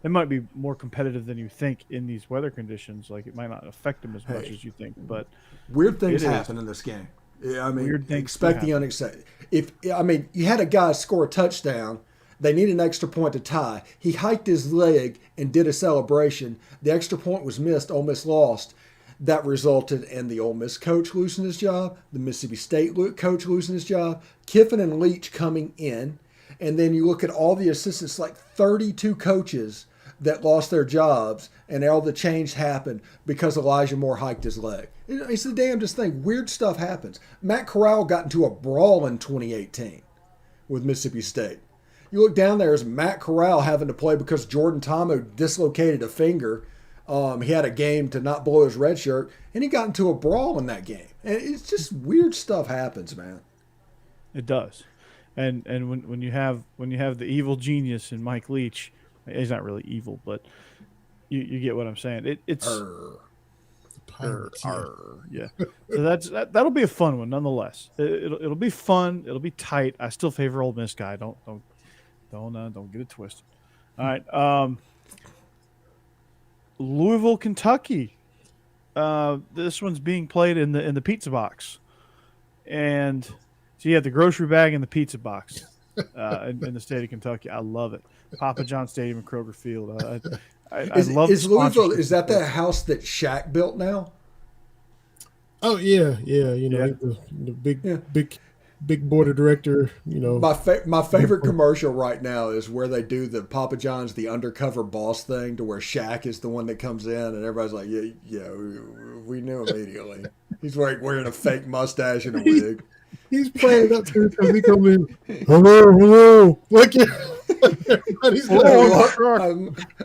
might be more competitive than you think in these weather conditions. Like, it might not affect them as much as you think. But weird things happen in this game. Yeah, I mean, expect the unexpected. You had a guy score a touchdown. They need an extra point to tie. He hiked his leg and did a celebration. The extra point was missed. Ole Miss lost. That resulted in the Ole Miss coach losing his job, the Mississippi State coach losing his job, Kiffin and Leach coming in, and then you look at all the assistants, like 32 coaches that lost their jobs, and all the change happened because Elijah Moore hiked his leg. It's the damnedest thing. Weird stuff happens. Matt Corral got into a brawl in 2018 with Mississippi State. You look down there, as Matt Corral having to play because Jordan Tomo dislocated a finger. He had a game to not blow his red shirt, and he got into a brawl in that game. And it's just weird stuff happens, man. It does. And when you have the evil genius in Mike Leach, he's not really evil, but you get what I'm saying. It's yeah. So that'll be a fun one nonetheless. It'll be fun. It'll be tight. I still favor Ole Miss guy. Don't get it twisted. All right. Louisville, Kentucky. This one's being played in the pizza box, and so you have the grocery bag and the pizza box in the state of Kentucky. I love it. Papa John Stadium and Kroger Field. I love. Is Louisville? Is that house that Shaq built now? Oh yeah. The big board of director. My favorite commercial right now is where they do the Papa John's the undercover boss thing, to where Shaq is the one that comes in, and everybody's like, yeah, we knew immediately. He's wearing a fake mustache and a wig. He's playing up to it because he come in. Hello. Like, everybody's I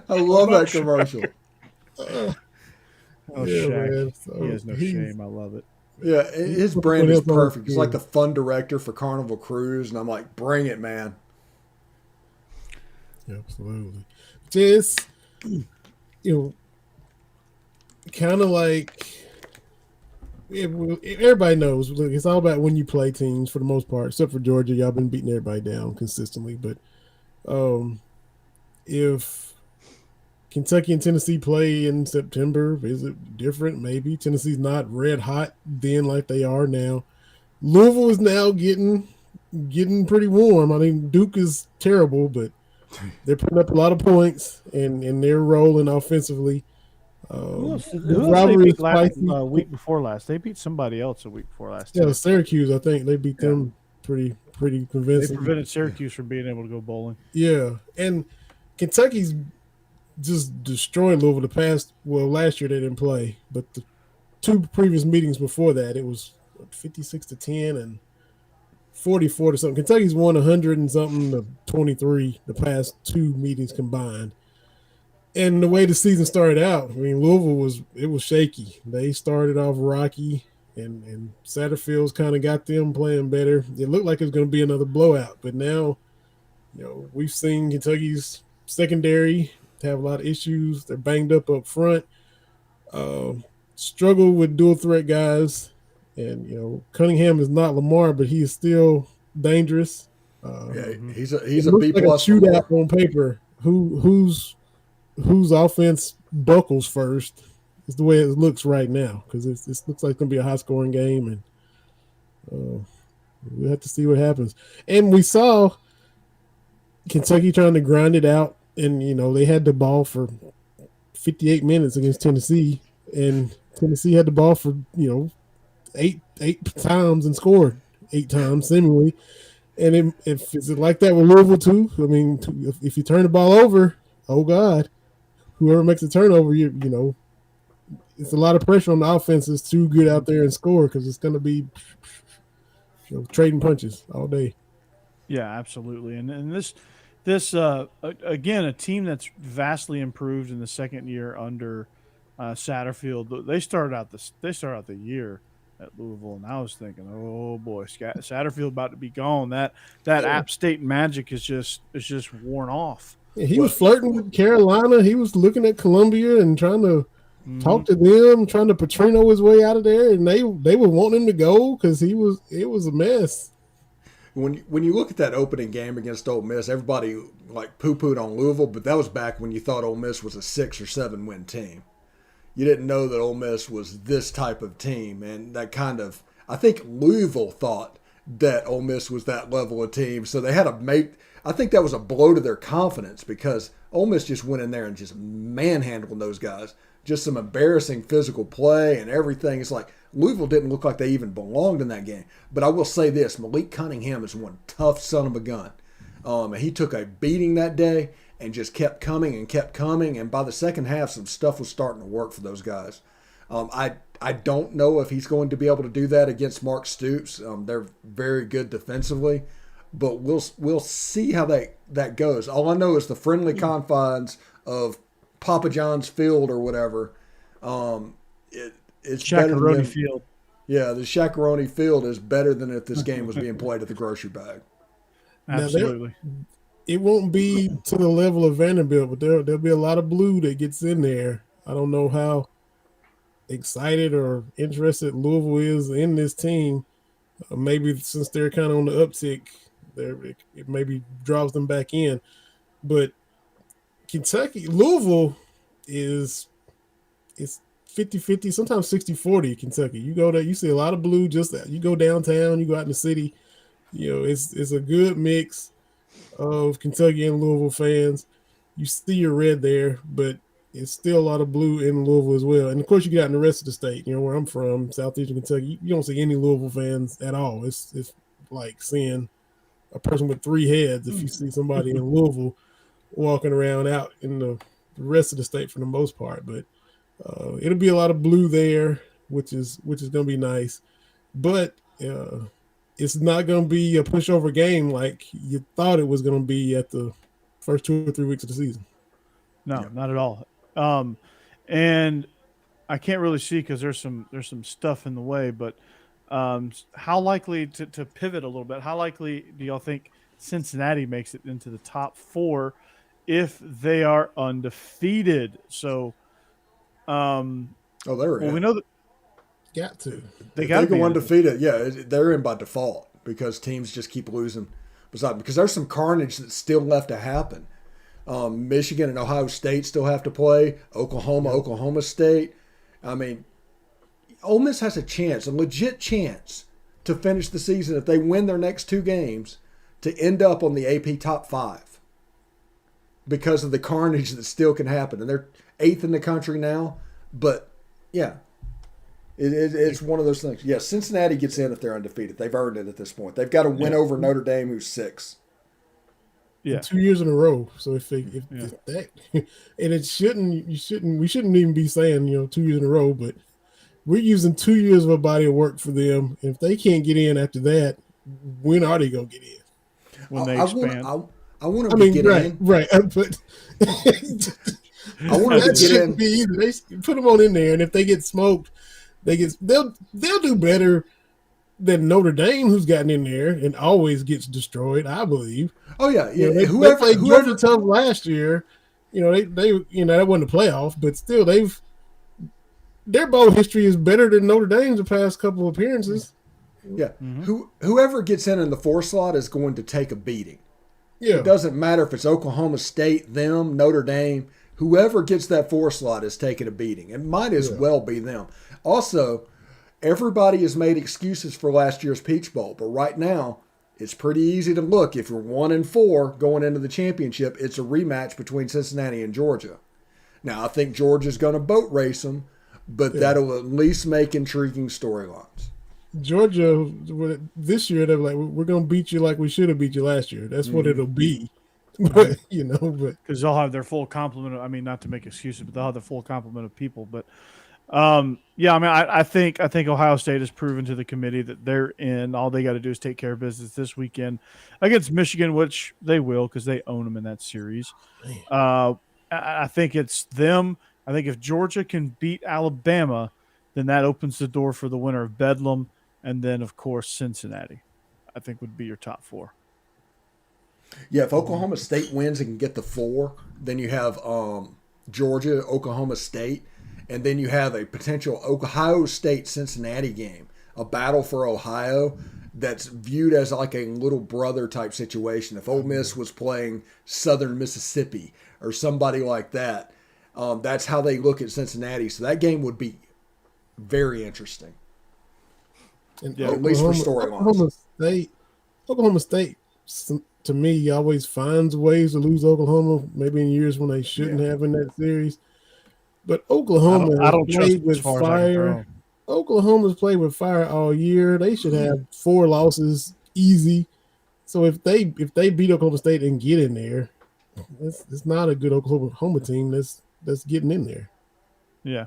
love that commercial. Shaq. Man. So he has no shame. I love it. Yeah, his brand is perfect. He's like the fun director for Carnival Cruise, and I'm like, bring it, man. Absolutely. Just, kind of like, everybody knows, look, it's all about when you play teams for the most part, except for Georgia. Y'all been beating everybody down consistently, but If Kentucky and Tennessee play in September, is it different? Maybe Tennessee's not red hot then like they are now. Louisville is now getting pretty warm. I mean, Duke is terrible, but they're putting up a lot of points and they're rolling offensively. The Who else they rivalry is beat spicy. week before last? They beat somebody else a week before last. Yeah, Too. Syracuse, I think they beat them pretty They convincing. prevented Syracuse from being able to go bowling. Yeah, and Kentucky's just destroyed Louisville last year they didn't play, but the two previous meetings before that, it was 56-10 and 44 to something. Kentucky's won 100 and something to 23 the past two meetings combined. And the way the season started out, I mean, Louisville was shaky. They started off rocky, and Satterfield's kind of got them playing better. It looked like it was going to be another blowout, but now, we've seen Kentucky's secondary have a lot of issues. They're banged up front. Struggle with dual threat guys, and Cunningham is not Lamar, but he is still dangerous. He's a B like plus a shootout on paper. Whose offense buckles first is the way it looks right now, because it looks like it's going to be a high scoring game, and we'll have to see what happens. And we saw Kentucky trying to grind it out, and they had the ball for 58 minutes against Tennessee, and Tennessee had the ball for eight times and scored 8 times seemingly. And is it like that with Louisville too? I mean, if you turn the ball over, oh God, whoever makes the turnover, it's a lot of pressure on the offenses to get out there and score, because it's going to be trading punches all day. Yeah, absolutely. And this again, a team that's vastly improved in the second year under Satterfield. They started out the year at Louisville, and I was thinking, oh boy, Satterfield about to be gone. That App State magic is just worn off. Yeah, he was flirting with Carolina. He was looking at Columbia and trying to talk to them, trying to Petrino his way out of there, and they were wanting him to go because it was a mess. When you look at that opening game against Ole Miss, everybody like poo-pooed on Louisville, but that was back when you thought Ole Miss was a 6 or 7 win team. You didn't know that Ole Miss was this type of team, and I think Louisville thought that Ole Miss was that level of team, so they had to make. I think that was a blow to their confidence, because Ole Miss just went in there and just manhandled those guys. Just some embarrassing physical play and everything. It's like Louisville didn't look like they even belonged in that game. But I will say this, Malik Cunningham is one tough son of a gun. He took a beating that day and just kept coming. And by the second half, some stuff was starting to work for those guys. I don't know if he's going to be able to do that against Mark Stoops. They're very good defensively. But we'll see how that goes. All I know is the friendly confines of Papa John's Field or whatever. It's Chacaroni Field. Yeah, the Chacaroni Field is better than if this game was being played at the grocery bag. Absolutely. It won't be to the level of Vanderbilt, but there'll be a lot of blue that gets in there. I don't know how excited or interested Louisville is in this team. Maybe since they're kind of on the uptick, it maybe draws them back in. But Louisville is 50-50, sometimes 60-40 Kentucky. You go there, you see a lot of blue. You go downtown, you go out in the city. It's a good mix of Kentucky and Louisville fans. You see your red there, but it's still a lot of blue in Louisville as well. And of course, you got in the rest of the state. Where I'm from, southeastern Kentucky, you don't see any Louisville fans at all. It's like seeing a person with 3 heads if you see somebody in Louisville walking around out in the rest of the state for the most part. But it'll be a lot of blue there, which is going to be nice. But it's not going to be a pushover game like you thought it was going to be at the first 2 or 3 weeks of the season. No, not at all. And I can't really see because there's some stuff in the way. But how likely to pivot a little bit? How likely do y'all think Cincinnati makes it into the top 4 if they are undefeated? So, they're in. We know that got to. They got to go undefeated. Yeah, they're in by default because teams just keep losing. because there's some carnage that's still left to happen. Michigan and Ohio State still have to play. Oklahoma State. I mean, Ole Miss has a chance, a legit chance, to finish the season if they win their next 2 games to end up on the AP top 5 because of the carnage that still can happen. And they're 8th in the country now. But, yeah, it's one of those things. Yeah, Cincinnati gets in if they're undefeated. They've earned it at this point. They've got to win over Notre Dame, who's 6. Yeah, 2 years in a row. So if that, and we shouldn't even be saying 2 years in a row, but we're using 2 years of a body of work for them. If they can't get in after that, when are they gonna get in? When they expand, I want them to get in. Right. But I want them to get in. Be either. They put them on in there, and if they get smoked, they'll do better than Notre Dame, who's gotten in there and always gets destroyed. I believe. Oh yeah. They played Georgia tough last year. They that wasn't a playoff, but still their bowl history is better than Notre Dame's the past couple of appearances. Yeah. Mm-hmm. Whoever gets in the 4 slot is going to take a beating. Yeah. It doesn't matter if it's Oklahoma State, them, Notre Dame. Whoever gets that 4 slot is taking a beating. It might as well be them. Also, everybody has made excuses for last year's Peach Bowl, but right now it's pretty easy to look. If you're 1-4 going into the championship, it's a rematch between Cincinnati and Georgia. Now, I think Georgia's going to boat race them, but that'll at least make intriguing storylines. Georgia, this year, they're like, we're going to beat you like we should have beat you last year. That's what it'll be. But, because they'll have their full complement. Not to make excuses, but they'll have the full complement of people. But I think Ohio State has proven to the committee that they're in. All they got to do is take care of business this weekend against Michigan, which they will because they own them in that series. I think it's them. I think if Georgia can beat Alabama, then that opens the door for the winner of Bedlam, and then of course Cincinnati. I think would be your top 4. Yeah, if Oklahoma State wins and can get the 4, then you have Georgia, Oklahoma State, and then you have a potential Ohio State-Cincinnati game, a battle for Ohio that's viewed as like a little brother type situation. If Ole Miss was playing Southern Mississippi or somebody like that, that's how they look at Cincinnati. So that game would be very interesting, at least for storylines. Oklahoma State, to me, always finds ways to lose Oklahoma, maybe in years when they shouldn't have in that series. But Oklahoma has played with fire. Oklahoma's played with fire all year. They should have 4 losses easy. So if they beat Oklahoma State and get in there, it's not a good Oklahoma team that's getting in there. Yeah,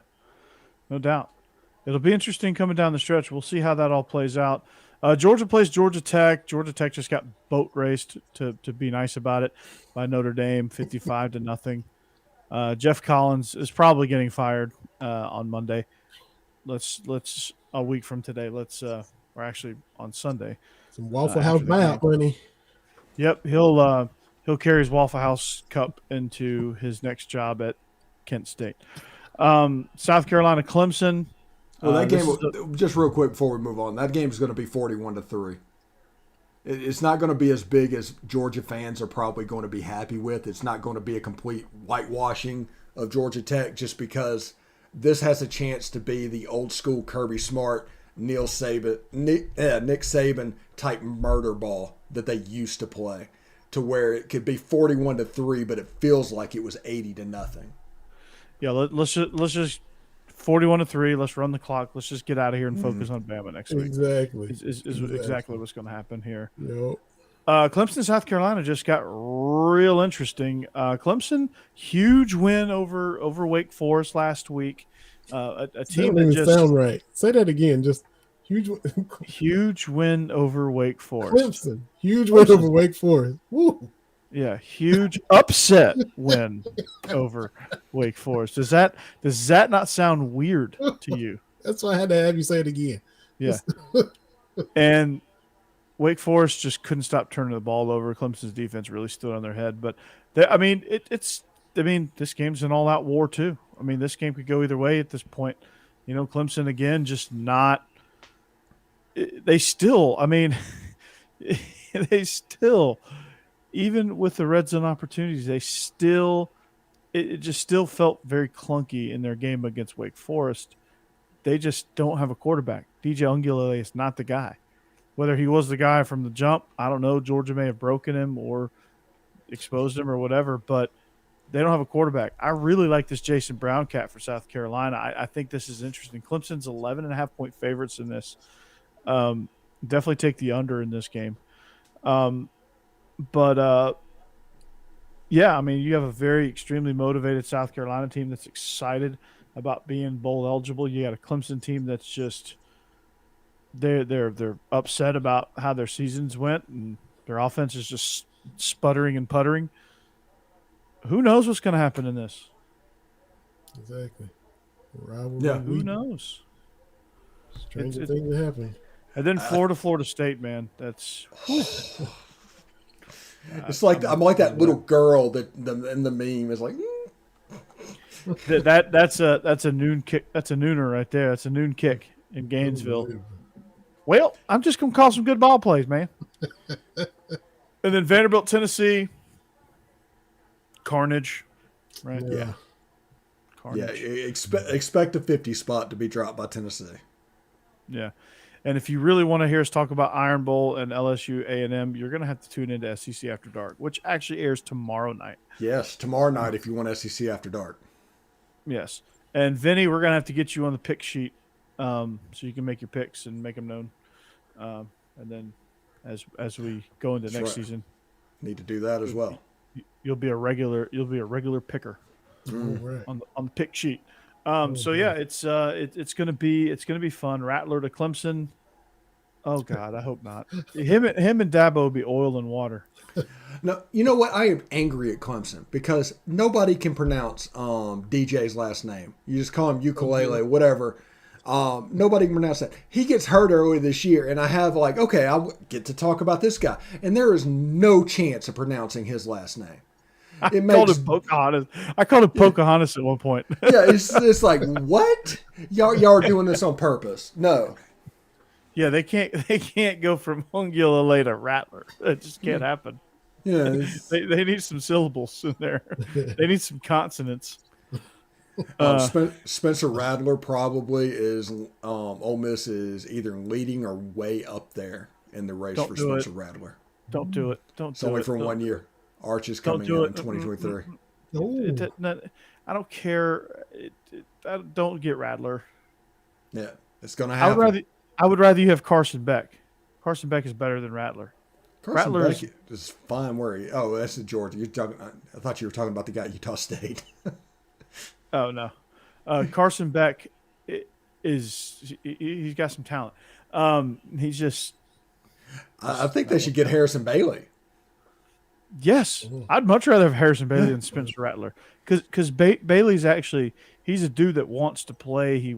no doubt. It'll be interesting coming down the stretch. We'll see how that all plays out. Georgia plays Georgia Tech. Georgia Tech just got boat raced, to be nice about it, by Notre Dame, 55-0. Jeff Collins is probably getting fired on Monday. Let's a week from today. Or actually on Sunday. Some Waffle House buyout money. Yep, he'll carry his Waffle House cup into his next job at Kent State. South Carolina, Clemson. Well, that game, just real quick before we move on, that game is going to be 41-3. It's not going to be as big as Georgia fans are probably going to be happy with. It's not going to be a complete whitewashing of Georgia Tech just because this has a chance to be the old school Kirby Smart, Nick Saban type murder ball that they used to play, to where it could be 41-3, but it feels like it was 80-0. Yeah, let's just 41-3. Let's run the clock. Let's just get out of here and focus on Bama next week. Exactly. Is exactly what's going to happen here. Yep. Clemson, South Carolina just got real interesting. Clemson, huge win over Wake Forest last week. A team that just sound right. Say that again. Just huge win over Wake Forest. Clemson, huge win over Wake Forest. Woo. Yeah, huge upset win over Wake Forest. Does that not sound weird to you? That's why I had to have you say it again. Yeah. And Wake Forest just couldn't stop turning the ball over. Clemson's defense really stood on their head. But this game's an all-out war too. I mean, this game could go either way at this point. Clemson again, just not. They still. I mean, they still, even with the red zone opportunities, it just still felt very clunky in their game against Wake Forest. They just don't have a quarterback. DJ Ungulale is not the guy. Whether he was the guy from the jump, I don't know. Georgia may have broken him or exposed him or whatever, but they don't have a quarterback. I really like this Jason Brown cat for South Carolina. I think this is interesting. Clemson's 11.5-point favorites in this. Definitely take the under in this game. But yeah, I mean, you have a very extremely motivated South Carolina team that's excited about being bowl eligible. You got a Clemson team that's just they're upset about how their seasons went, and their offense is just sputtering and puttering. Who knows what's going to happen in this? Exactly. Rivalry Yeah. Who week. knows? Stranger It's- things are happening. And then Florida State, man. That's It's like I'm like that little girl that in the meme is like. that's a noon kick. That's a nooner right there. That's a noon kick in Gainesville. Unbelievable. Well, I'm just gonna call some good ball plays, man. And then Vanderbilt, Tennessee, carnage, right? Yeah. Yeah, Carnage. expect a 50 spot to be dropped by Tennessee. Yeah. And if you really want to hear us talk about Iron Bowl and LSU A&M, you're going to have to tune into SEC After Dark, which actually airs tomorrow night. Yes, tomorrow night if you want SEC After Dark. Yes. And Vinny, we're going to have to get you on the pick sheet so you can make your picks and make them known. And then as we go into next right. season, Need to do that as well. you'll be a regular picker All right. on the pick sheet. So yeah, it's gonna be fun. Rattler to Clemson. Oh God, I hope not. Him and Dabo will be oil and water. No, you know what? I am angry at Clemson because nobody can pronounce DJ's last name. You just call him ukulele, whatever. Nobody can pronounce that. He gets hurt early this year, and I have okay, I get to talk about this guy, and there is no chance of pronouncing his last name. I called him Pocahontas. I called him Pocahontas at one point. Yeah, it's like what? Y'all are doing this on purpose. No. Yeah, they can't go from Ungulale to Rattler. It just can't happen. Yeah. They need some syllables in there. They need some consonants. Spencer Rattler probably is. Ole Miss is either leading or way up there in the race Don't for do it. Spencer Rattler. Don't do it. Don't It's do only it. for Don't- 1 year. Arch is Don't coming do in it. 2023. Oh, I don't care. Don't get Rattler. Yeah, it's going to I happen. would rather you have Carson Beck. Carson Beck is better than Rattler. Carson Rattler Beck is fine. Where he? Oh, that's the Georgia. You're talking. I thought you were talking about the guy at Utah State. Oh no, Carson Beck he's got some talent. He's just I think they should get Harrison Bailey. yes. I'd much rather have Harrison Bailey than Spencer Rattler because Bailey's actually he's a dude that wants to play. He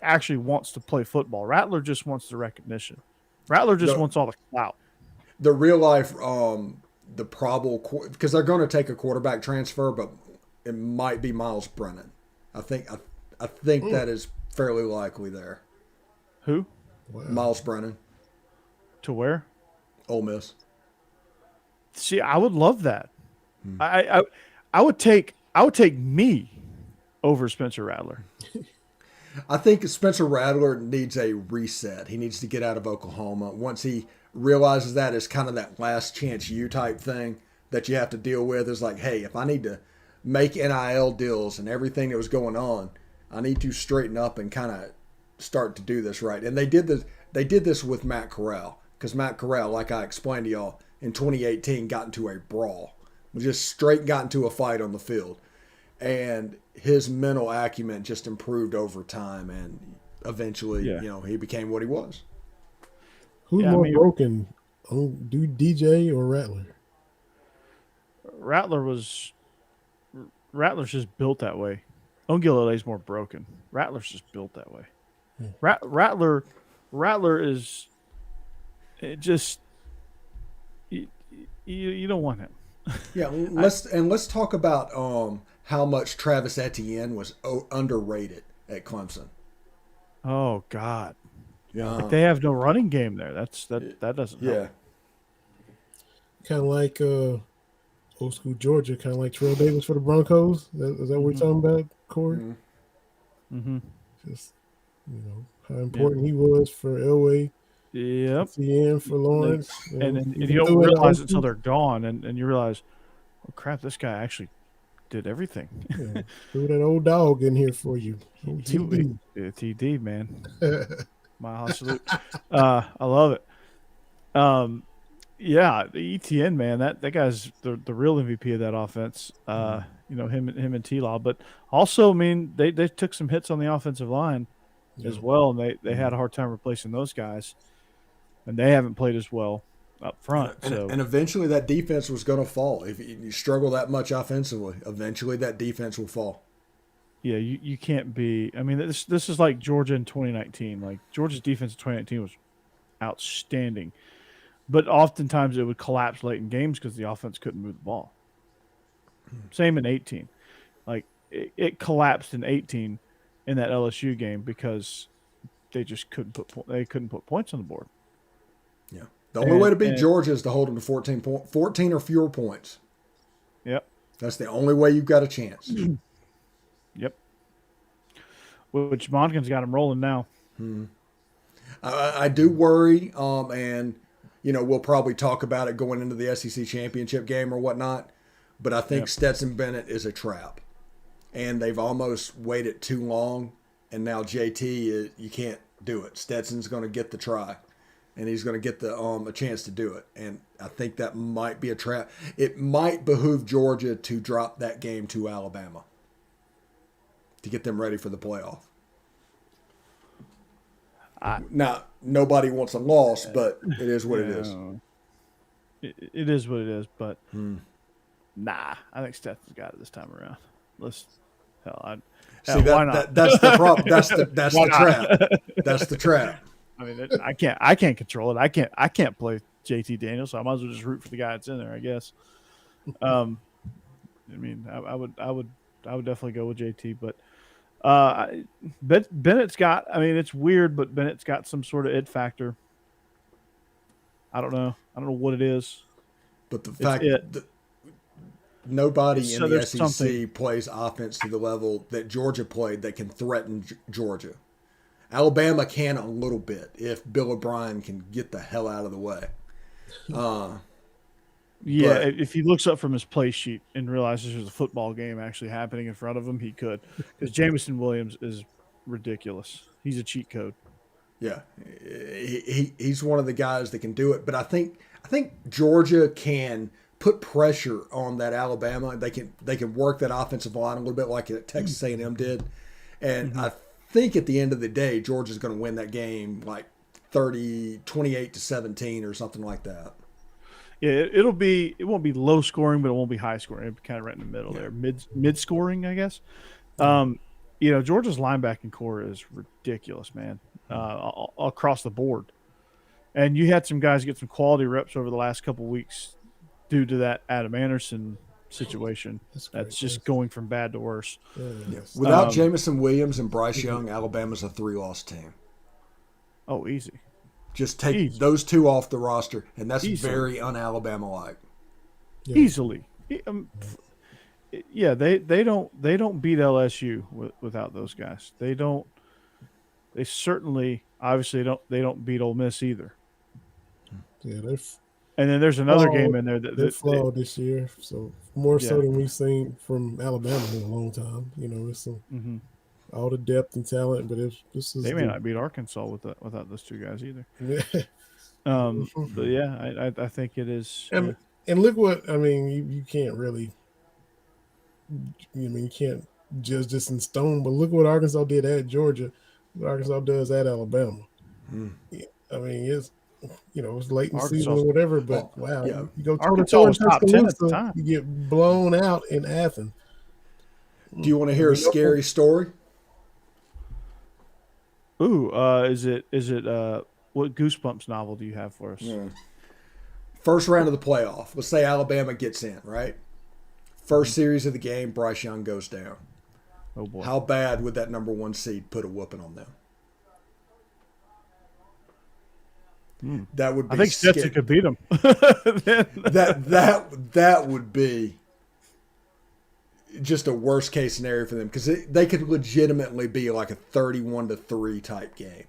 actually wants to play football. Rattler just wants the recognition. Rattler just wants all the clout. The real life, the probable because they're going to take a quarterback transfer, but it might be Miles Brennan. I think that is fairly likely there. Who wow. Miles Brennan, to where? Ole Miss. See, I would love that. I would take me over Spencer Rattler. I think Spencer Rattler needs a reset. He needs to get out of Oklahoma. Once he realizes that it's kind of that last chance you type thing that you have to deal with is like, hey, if I need to make NIL deals and everything that was going on, I need to straighten up and kind of start to do this right. And they did this with Matt Corral because Matt Corral, like I explained to y'all, in 2018 got into a brawl. Just straight got into a fight on the field. And his mental acumen just improved over time, and eventually, he became what he was. Who's more broken, DJ or Rattler? Rattler's just built that way. Ungulale's more broken. Rattler's just built that way. Rattler is it just you don't want him. Yeah, let's talk about how much Travis Etienne was underrated at Clemson. Oh God. Yeah, Like they have no running game there. That doesn't help. Yeah, kind of like old school Georgia, kind of like Terrell Davis for the Broncos. Is that what we're talking about, Corey? Mm-hmm. Just how important he was for Elway, Yep. CN for Lawrence, And you even don't through it realize all. until they're gone, and you realize, oh crap, this guy actually did everything. Yeah, threw that old dog in here for you. TD. TD, man. My salute. I love it. Yeah, the ETN, man, that guy's the real MVP of that offense. Him and T-Law, but also, I mean, they took some hits on the offensive line as well, and they had a hard time replacing those guys, and they haven't played as well up front. And eventually that defense was going to fall. If you struggle that much offensively, eventually that defense will fall. Yeah, you can't be. I mean, this is like Georgia in 2019. Like Georgia's defense in 2019 was outstanding, but oftentimes it would collapse late in games because the offense couldn't move the ball. Same in 18. Like it collapsed in 18 in that LSU game because they just couldn't put points on the board. Yeah, the only way to beat Georgia is to hold them to 14 or fewer points. Yep, that's the only way you've got a chance. Yep. Which Monken's got him rolling now. I do worry, and we'll probably talk about it going into the SEC championship game or whatnot. But I think Stetson Bennett is a trap, and they've almost waited too long. And now JT, you can't do it. Stetson's going to get the try, and he's going to get a chance to do it. And I think that might be a trap. It might behoove Georgia to drop that game to Alabama to get them ready for the playoff. Now, nobody wants a loss, but it is what it is. It is what it is, but nah, I think Stetson's got it this time around. Why not? That's the problem. That's the trap. That's the trap. I mean, I can't control it. I can't play JT Daniels, so I might as well just root for the guy that's in there, I guess. I mean, I would definitely go with JT, but Bennett's got. I mean, it's weird, but Bennett's got some sort of it factor. I don't know what it is. But the fact that nobody in the SEC plays offense to the level that Georgia played that can threaten Georgia. Alabama can a little bit if Bill O'Brien can get the hell out of the way. If he looks up from his play sheet and realizes there's a football game actually happening in front of him, he could. Because Jamison Williams is ridiculous. He's a cheat code. Yeah, he's one of the guys that can do it. But I think Georgia can put pressure on that Alabama. They can work that offensive line a little bit like Texas A&M did. And I think at the end of the day, Georgia's going to win that game like 28-17 or something like that. Yeah, it won't be low scoring, but it won't be high scoring. It'll be kind of right in the middle there, mid scoring, I guess. Georgia's linebacking core is ridiculous, man, across the board. And you had some guys get some quality reps over the last couple of weeks due to that Adam Anderson situation. That's just going from bad to worse. Yes. Without Jamison Williams and Bryce Young, Alabama's a 3-loss team. Oh, easy. Just take those two off the roster, and that's very un-Alabama-like. Yeah. Easily. They don't beat LSU without those guys. They certainly they don't beat Ole Miss either. Yeah, and then there's another game in there they're flawed this year, so more so than we've seen from Alabama in a long time. It's some all the depth and talent, but they may not beat Arkansas without those two guys either. But yeah, I think it is. And look what I mean. You can't really. You can't judge this in stone, but look what Arkansas did at Georgia. What Arkansas does at Alabama. Yeah, I mean, it's late in the season or whatever, but wow, you go Arkansas was top 10 at the time. You get blown out in Athens. Do you want to hear a scary story? Ooh, is it what Goosebumps novel do you have for us? Yeah. First round of the playoff. Let's say Alabama gets in, right? First series of the game, Bryce Young goes down. Oh boy. How bad would that number 1 seed put a whooping on them? That would be I think Stetson could beat him. that would be just a worst case scenario for them because they could legitimately be like a 31-3 type game.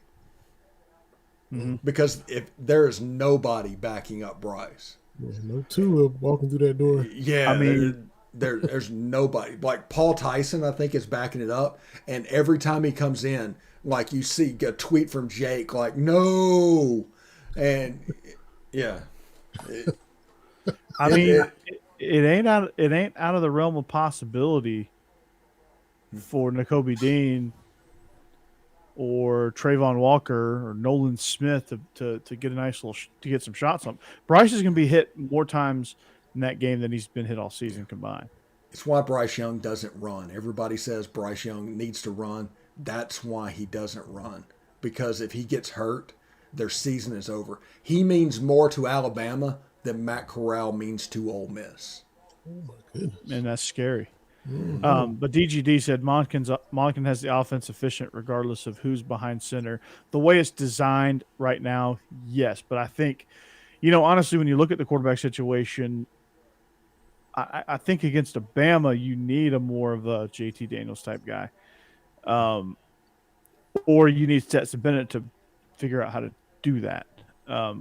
Because if there is nobody backing up Bryce. Yeah, no Tua walking through that door. Yeah, I mean, there's nobody. Like Paul Tyson, I think, is backing it up. And every time he comes in, like you see a tweet from Jake, like, no. And yeah. It ain't out of the realm of possibility for Nakobe Dean or Trayvon Walker or Nolan Smith to get a nice little to get some shots on. Bryce is going to be hit more times in that game than he's been hit all season combined. It's why Bryce Young doesn't run. Everybody says Bryce Young needs to run. That's why he doesn't run. Because if he gets hurt, their season is over. He means more to Alabama than Matt Corral means to Ole Miss. Oh my goodness. And that's scary. But DGD said Monken has the offense efficient regardless of who's behind center. The way it's designed right now, yes. But I think, honestly, when you look at the quarterback situation, I think against Bama, you need a more of a JT Daniels type guy. Or you need Stetson Bennett to figure out how to do that,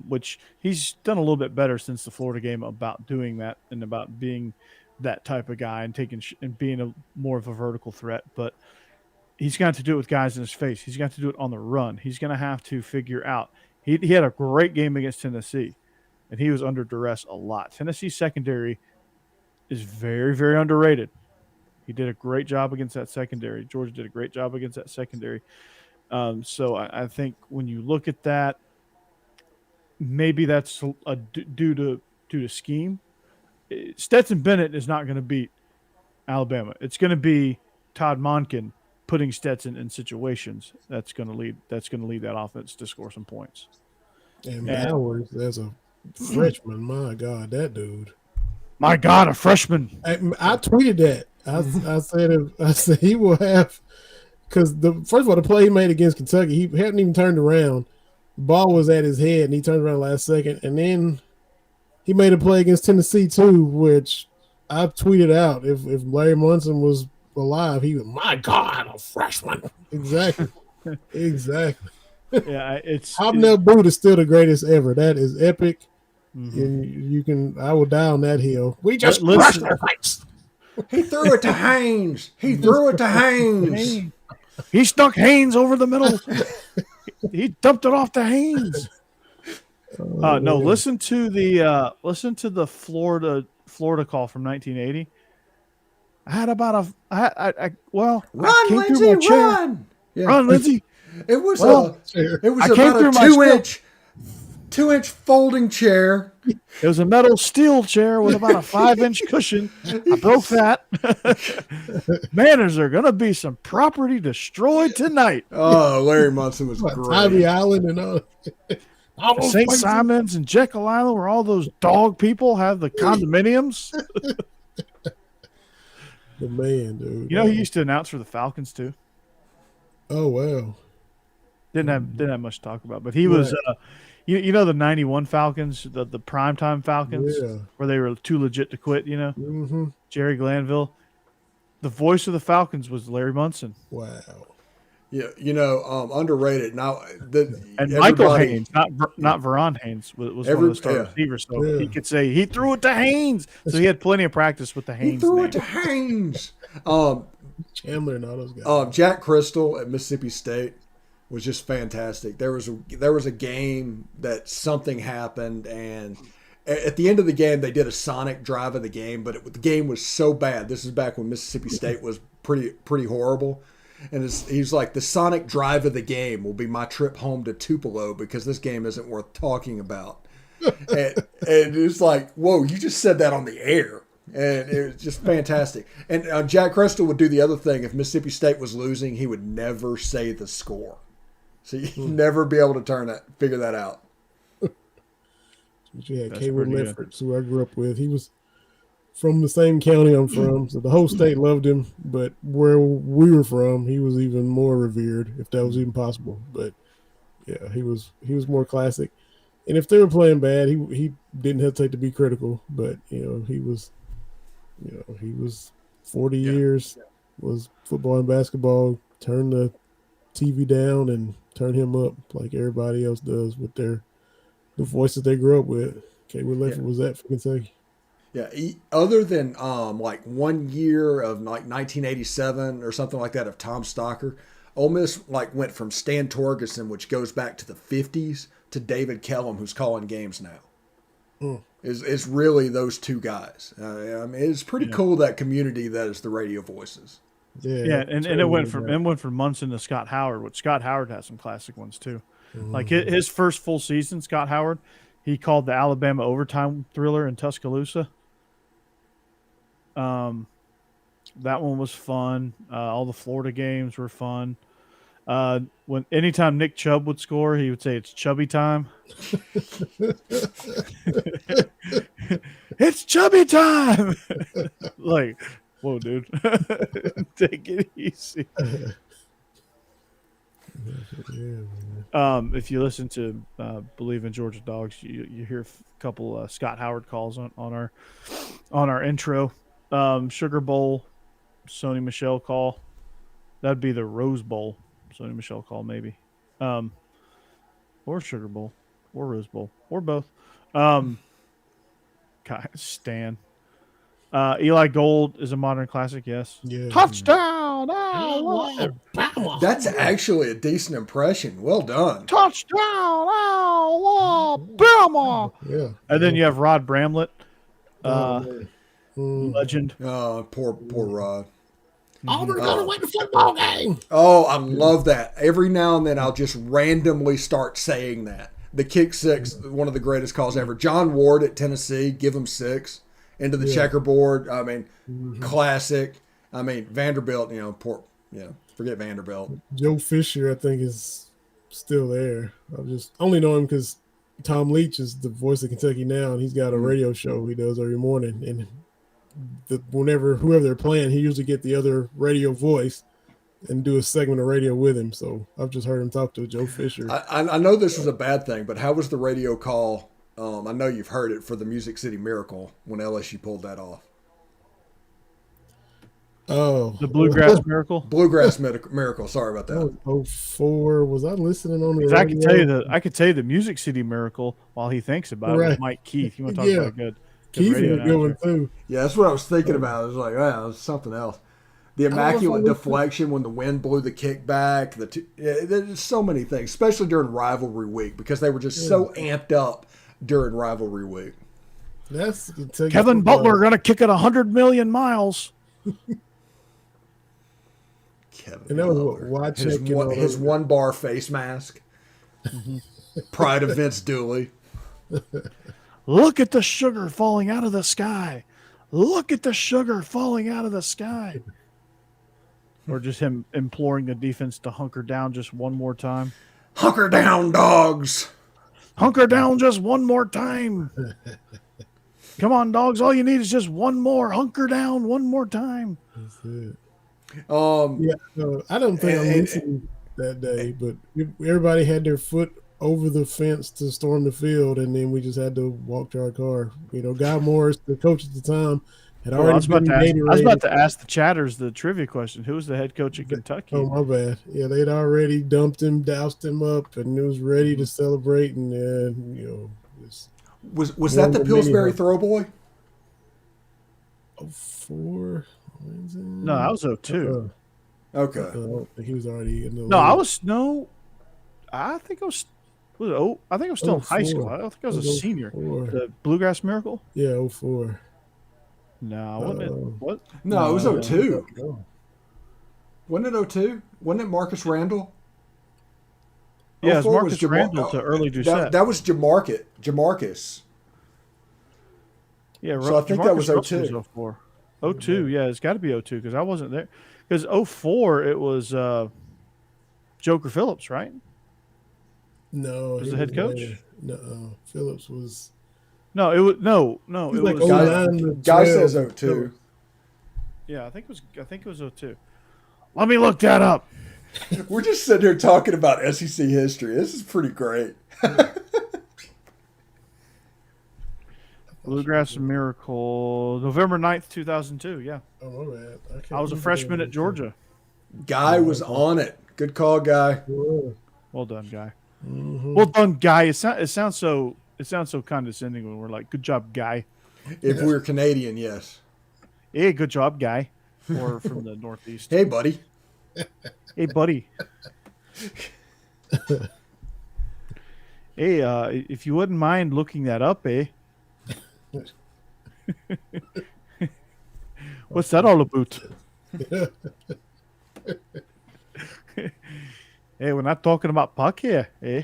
which he's done a little bit better since the Florida game about doing that and about being that type of guy and and being more of a vertical threat. But he's got to do it with guys in his face. He's got to do it on the run. He's going to have to figure out. He had a great game against Tennessee, and he was under duress a lot. Tennessee's secondary is very, very underrated. He did a great job against that secondary. Georgia did a great job against that secondary. So I think when you look at that, maybe that's due to scheme. Stetson Bennett is not going to beat Alabama. It's going to be Todd Monken putting Stetson in situations that's going to lead that offense to score some points. And Bowers, as a freshman, my God, that dude. My God, a freshman. I tweeted that. I said he will have, because first of all, the play he made against Kentucky, he hadn't even turned around. The ball was at his head, and he turned around last second, and then he made a play against Tennessee too, which I tweeted out. If Larry Munson was alive, he would, my God, a freshman. Exactly. Exactly. Yeah, Hobnail Boot is still the greatest ever. That is epic. And I will die on that hill. We just crushed their face. He threw it to Haynes. He stuck Haynes over the middle. He dumped it off to Haynes. No, listen to the Florida call from 1980. I had about run, I came Lindsey, through my chair. run. Yeah. Run, Lindsey. It was I came about through a 2-inch folding chair. It was a metal steel chair with about a 5-inch cushion. I broke that. Manners are going to be some property destroyed tonight. Oh, Larry Munson was great. Tybee Island and St. Simons and Jekyll Island, where all those dog people have the condominiums. The man, dude. He used to announce for the Falcons too. Oh wow. Didn't have much to talk about, but he was. The 91 Falcons, the primetime Falcons, where they were too legit to quit. Jerry Glanville. The voice of the Falcons was Larry Munson. Wow. Yeah, underrated. Now, Michael Haynes, not Veron Haynes, was one of the star receivers. So he could say he threw it to Haynes. So he had plenty of practice with the Haynes. He threw it to Haynes. Chandler and all those guys. Jack Crystal at Mississippi State was just fantastic. There was a game that something happened, and at the end of the game they did a sonic drive of the game, but the game was so bad. This is back when Mississippi State was pretty horrible. And he's like, the sonic drive of the game will be my trip home to Tupelo because this game isn't worth talking about. and it's like, whoa, you just said that on the air. And it was just fantastic. And Jack Crystal would do the other thing. If Mississippi State was losing, he would never say the score. So you'd never be able to figure that out. You had Kaywood Lefferts, who I grew up with. He was from the same county I'm from, so the whole state loved him. But where we were from, he was even more revered, if that was even possible. But yeah, he was more classic. And if they were playing bad, he didn't hesitate to be critical. But he was 40 years was football and basketball. Turn the TV down and turn him up like everybody else does with the voices they grew up with. Okay, what level was that for Kentucky? Yeah, other than like 1 year of like 1987 or something like that of Tom Stocker, Ole Miss like went from Stan Torgerson, which goes back to the 50s, to David Kellum, who's calling games now. Is really those two guys. I mean, it's pretty cool, that community that is the radio voices. Yeah, and it went from Munson to Scott Howard, which Scott Howard has some classic ones too. Like his first full season, Scott Howard, he called the Alabama overtime thriller in Tuscaloosa. That one was fun. All the Florida games were fun. Anytime Nick Chubb would score, he would say it's Chubby time. It's Chubby time. Like, whoa, dude, take it easy. If you listen to Believe in Georgia Dogs, you hear a couple Scott Howard calls on our intro. Sugar Bowl, Sony Michel call. That'd be the Rose Bowl. Sony Michel call, maybe. Or Sugar Bowl. Or Rose Bowl. Or both. Stan. Eli Gold is a modern classic, yes. Yeah. Touchdown! That's actually a decent impression. Well done. Touchdown! Alabama! Yeah. And then you have Rod Bramlett, Man. legend. Poor Rod. Auburn's gonna win the football game. Oh, I love that. Every now and then I'll just randomly start saying that. The kick six, one of the greatest calls ever. John Ward at Tennessee, give him 6. Into the checkerboard. I mean, classic. I mean, Vanderbilt, forget Vanderbilt. Joe Fisher, I think, is still there. I just only know him because Tom Leach is the voice of Kentucky now, and he's got a radio show he does every morning. And whoever they're playing, he usually get the other radio voice and do a segment of radio with him. So I've just heard him talk to Joe Fisher. I know this was a bad thing, but how was the radio call? I know you've heard it for the Music City Miracle when LSU pulled that off. Oh, The Bluegrass Miracle. Bluegrass Miracle. Sorry about that. 04. Was I listening on the I radio? could tell you the Music City Miracle while he thinks about it. Right. With Mike Keith. You want to talk about a good Keith radio was going announcer. too. Yeah, that's what I was thinking about. I was like, wow, it was something else. The immaculate deflection when the wind blew the kick back. There's so many things, especially during rivalry week, because they were just so amped up during rivalry week. That's Kentucky Kevin football. Butler going to kick it 100 million miles. Kevin And that was Butler. what, his one bar face mask. Pride of Vince Dooley. Look at the sugar falling out of the sky. Look at the sugar falling out of the sky. Or just him imploring the defense to hunker down just one more time. Hunker down, dogs. Hunker down just one more time. Come on, dogs. All you need is just one more. Hunker down one more time. That's it. Yeah, I don't think I listened that day, but everybody had their foot over the fence to storm the field, and then we just had to walk to our car. Guy Morris, the coach at the time, had already I was about been to ask the chatters the trivia question. Who was the head coach at Kentucky? Oh, my bad. Yeah, they'd already dumped him, doused him up, and it was ready to celebrate. And was that the Pillsbury Throwboy? 04? No, that was 02. Okay. He was already in the. No, I think I was. I think I was still in high school. I don't think I was a senior. 04. The Bluegrass Miracle? Yeah, 04. No, wasn't it? What? No, it was 02. No. Wasn't it 02? Wasn't it Marcus Randall? Yeah, it was 04 Marcus Randall to early Doucette. That was Jamarcus. Yeah, So I think that was Russell 02. 04. 02, yeah, it's got to be 02 because I wasn't there. Because 04, it was Joker Phillips, right? No, Was he the head coach? there. No, Phillips was. No, it was no. He It was was. like 09 to Guy 12. says 02. Yeah, I think it was 02. Let me look that up. We're just sitting here talking about SEC history. This is pretty great. Bluegrass Miracle, November 9th, 2002. Yeah. Oh, my bad. I was a freshman at Georgia. Guy was on it. Good call, Guy. Well done, guy. Mm-hmm. Well done, guy. It sounds so condescending when we're like, "Good job, guy." If we're Canadian, yes. Hey, good job, guy. Or from the Northeast. Hey, buddy. Hey, buddy. Hey, if you wouldn't mind looking that up, eh? What's that all about? Hey, we're not talking about puck here, eh?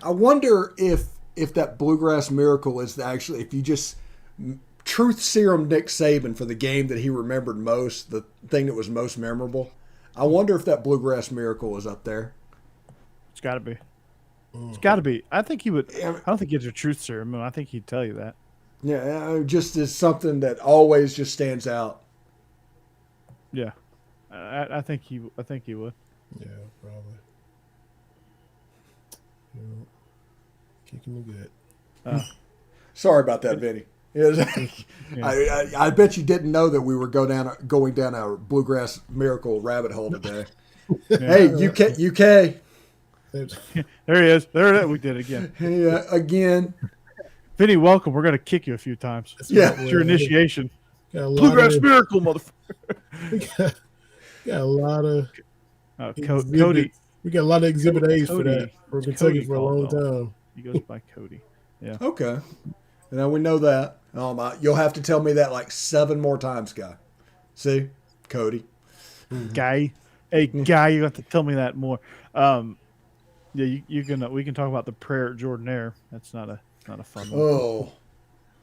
I wonder if that Bluegrass Miracle is actually, if you just truth serum Nick Saban for the game that he remembered most, the thing that was most memorable. I wonder if that Bluegrass Miracle is up there. It's got to be. It's got to be. I think he would. I don't think it's a truth serum. I think he'd tell you that. Yeah, just is something that always just stands out. Yeah, I think he. I think he would. Yeah, probably. Yeah. Kicking the gut. Sorry about that, Vinny. I bet you didn't know that we were going down a Bluegrass Miracle rabbit hole today. Hey, UK. There he is. There it is. We did it again. Hey, again. Vinny, welcome. We're gonna kick you a few times. Yeah. It's your initiation. Bluegrass Miracle, motherfucker. Got a lot of Cody. We got a lot of Exhibit A's for Cody. that. For It's Kentucky Cody for a long Caldwell. time. He goes by Cody. Yeah. Okay. Now we know that. You'll have to tell me that like 7 more times, Guy. See? Cody. Guy. Hey, guy, you have to tell me that more. Yeah, you can. We can talk about the prayer at Jordan-Air. That's not a fun one.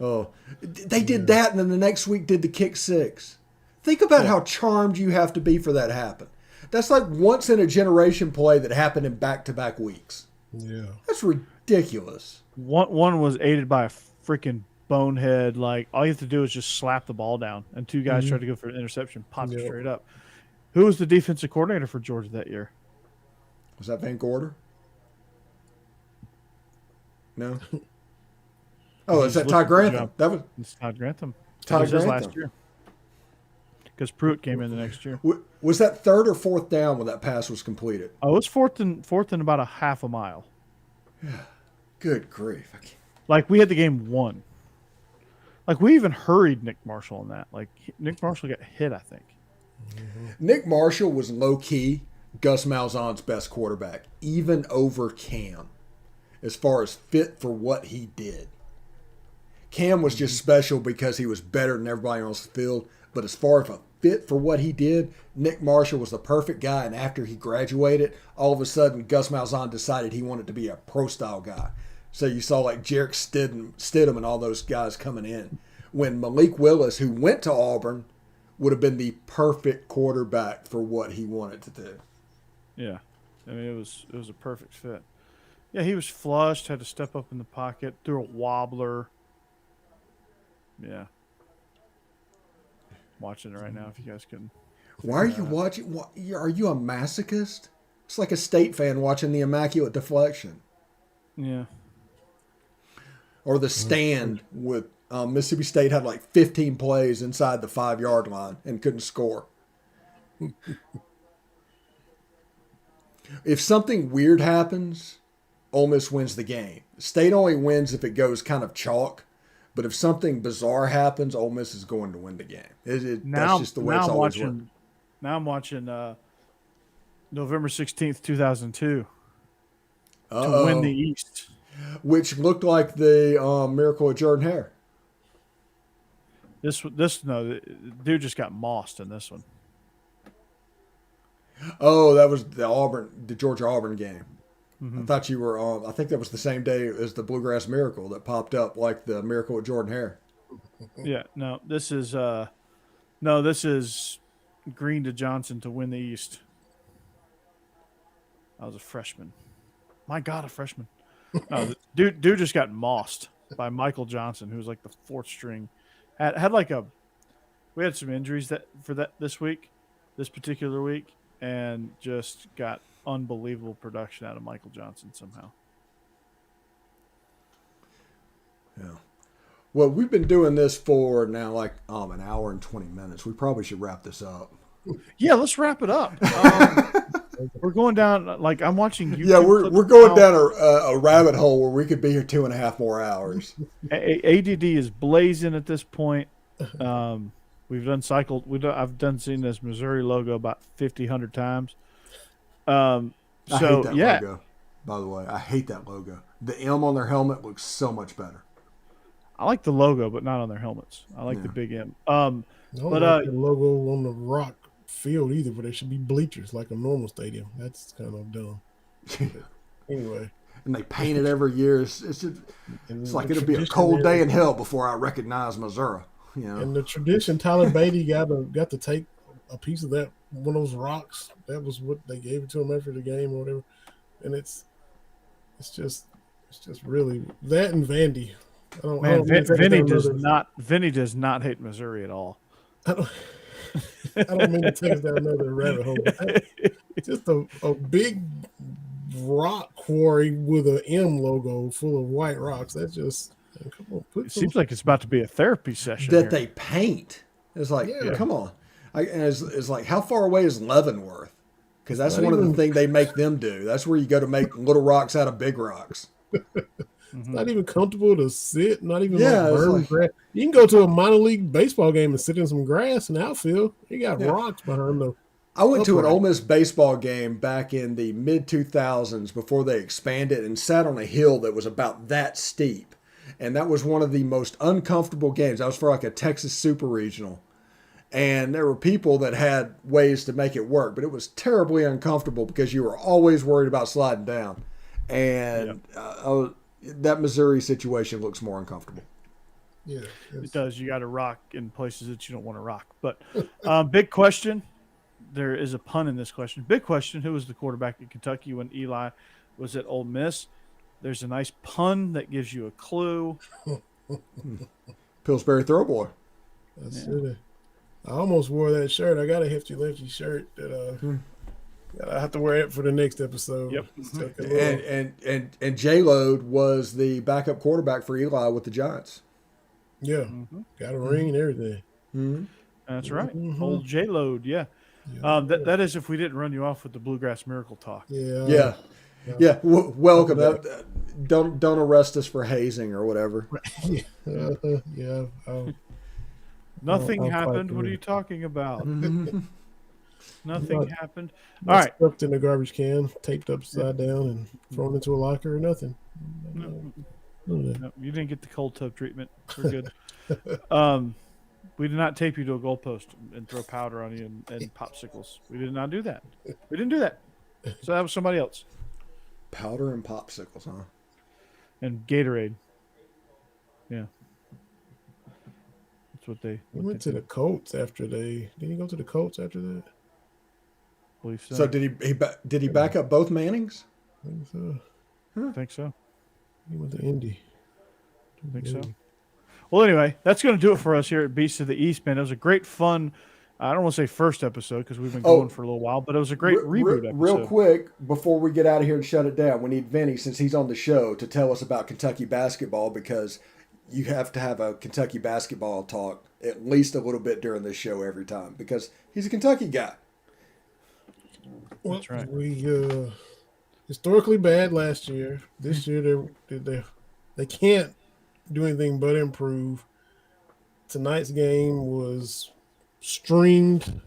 Oh. They did that, and then the next week did the kick 6. Think about how charmed you have to be for that to happen. That's like once in a generation play that happened in back-to-back weeks. Yeah. That's ridiculous. One was aided by a freaking bonehead. Like, all you have to do is just slap the ball down, and 2 guys tried to go for an interception, popped it straight up. Who was the defensive coordinator for Georgia that year? Was that Van Gorder? No. Oh, is that Ty Grantham? That was It's Todd Grantham. Ty That was his Grantham. last year. Because Pruitt came in the next year. Was that 3rd or 4th down when that pass was completed? Oh, it was fourth and about a half a mile. Good grief. Like, we had the game won. Like, we even hurried Nick Marshall on that. Like, Nick Marshall got hit, I think. Nick Marshall was low-key Gus Malzahn's best quarterback, even over Cam, as far as fit for what he did. Cam was just special because he was better than everybody else on the field, but as far as a fit for what he did, Nick Marshall was the perfect guy, and after he graduated, all of a sudden Gus Malzahn decided he wanted to be a pro-style guy. So you saw like Jarek Stidham and all those guys coming in. When Malik Willis, who went to Auburn, would have been the perfect quarterback for what he wanted to do. Yeah. I mean, it was a perfect fit. Yeah, he was flushed, had to step up in the pocket, threw a wobbler. Yeah. Watching it right now if you guys can. Why are you watching? Are you a masochist? It's like a State fan watching the Immaculate Deflection. Yeah. Or the stand with Mississippi State had like 15 plays inside the 5-yard line and couldn't score. If something weird happens, Ole Miss wins the game. State only wins if it goes kind of chalk. But if something bizarre happens, Ole Miss is going to win the game. That's just the way it's always worked. Now I'm watching November 16th, 2002 to win the East. Which looked like the Miracle of Jordan-Hare. The dude just got mossed in this one. Oh, that was the Georgia Auburn game. Mm-hmm. I thought you were on. I think that was the same day as the Bluegrass Miracle that popped up, like the Miracle of Jordan-Hare. Yeah, no, this is Green to Johnson to win the East. I was a freshman. My God, a freshman. No, dude just got mossed by Michael Johnson, who was like the 4th string. We had some injuries this particular week, and just got unbelievable production out of Michael Johnson somehow. Yeah. Well, we've been doing this for now like an hour and 20 minutes. We probably should wrap this up. Yeah, let's wrap it up. We're going down like I'm watching YouTube. Yeah, we're going down a rabbit hole where we could be here 2.5 more hours. ADD is blazing at this point. We've done seen this Missouri logo about 100 times. I hate that logo, by the way. I hate that logo. The M on their helmet looks so much better. I like the logo, but not on their helmets. I like the big M. I don't like the logo on the rock field either, but there should be bleachers like a normal stadium. That's kind of dumb. Anyway. And they paint it every year. It's like it'll be a cold day in hell before I recognize Missouri. You know? And the tradition, Tyler Beatty got to take a piece of that, one of those rocks. That was what they gave it to him after the game or whatever. And it's just really that and Vandy. Vinny does not hate Missouri at all. I don't mean to take us down another rabbit hole. But just a big rock quarry with an M logo full of white rocks. That's just come on. It seems like it's about to be a therapy session that they paint. It's like, come on. It's like, how far away is Leavenworth? Because that's one of the things they make them do. That's where you go to make little rocks out of big rocks. It's not even comfortable to sit. Not even grass. You can go to a minor league baseball game and sit in some grass in the outfield. You got rocks behind them. I went to an Ole Miss baseball game back in the mid-2000s before they expanded and sat on a hill that was about that steep. And that was one of the most uncomfortable games. That was for like a Texas Super Regional. And there were people that had ways to make it work, but it was terribly uncomfortable because you were always worried about sliding down. And that Missouri situation looks more uncomfortable. Yeah, it does. You got to rock in places that you don't want to rock. But big question. There is a pun in this question. Big question. Who was the quarterback in Kentucky when Eli was at Ole Miss? There's a nice pun that gives you a clue. Pillsbury Throwboy. That's it. I almost wore that shirt. I got a Hefty Lefty shirt that I have to wear it for the next episode. Yep. And J-Load was the backup quarterback for Eli with the Giants. Yeah. Got a ring and everything. Mm-hmm. That's right. Old J-Load, that is if we didn't run you off with the Bluegrass Miracle talk. Yeah. Welcome. Don't arrest us for hazing or whatever. Nothing happened. What are you talking about? Nothing happened. All right. Stuffed in a garbage can, taped upside down, and thrown into a locker or nothing. No, you didn't get the cold tub treatment. We're good. We did not tape you to a goalpost and throw powder on you and popsicles. We did not do that. We didn't do that. So that was somebody else. Powder and popsicles, huh? And Gatorade. Yeah. That's what they went to the Colts after they. Did he go to the Colts after that? I believe so. So did he back up both Mannings? I think so. I think so. He went to Indy. I think so. Well, anyway, that's going to do it for us here at Beasts of the East, man. It was a great fun. I don't want to say first episode because we've been going for a little while, but it was a great reboot episode. Real quick, before we get out of here and shut it down, we need Vinny, since he's on the show, to tell us about Kentucky basketball, because you have to have a Kentucky basketball talk at least a little bit during this show every time, because he's a Kentucky guy. Well, that's right. We historically bad last year. This year they can't do anything but improve. Tonight's game was streamed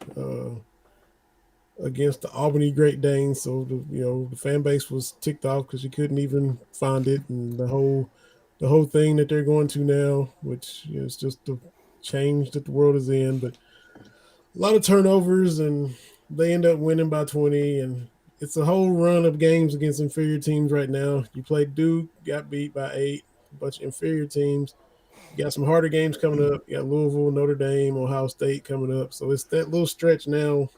against the Albany Great Danes, so the fan base was ticked off because you couldn't even find it, and the whole thing that they're going to now, which is just the change that the world is in. But a lot of turnovers, and they end up winning by 20, and it's a whole run of games against inferior teams right now. You played Duke, got beat by 8, a bunch of inferior teams. You got some harder games coming up. You got Louisville, Notre Dame, Ohio State coming up. So it's that little stretch now.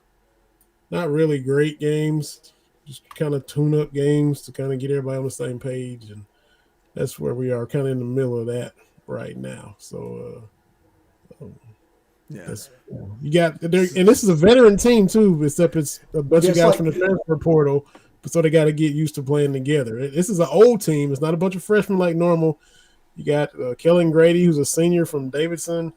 Not really great games, just kind of tune-up games to kind of get everybody on the same page. And that's where we are, kind of in the middle of that right now. So, you got there, and this is a veteran team too, except it's a bunch of guys from the transfer portal, so they got to get used to playing together. This is an old team. It's not a bunch of freshmen like normal. You got Kellen Grady, who's a senior from Davidson.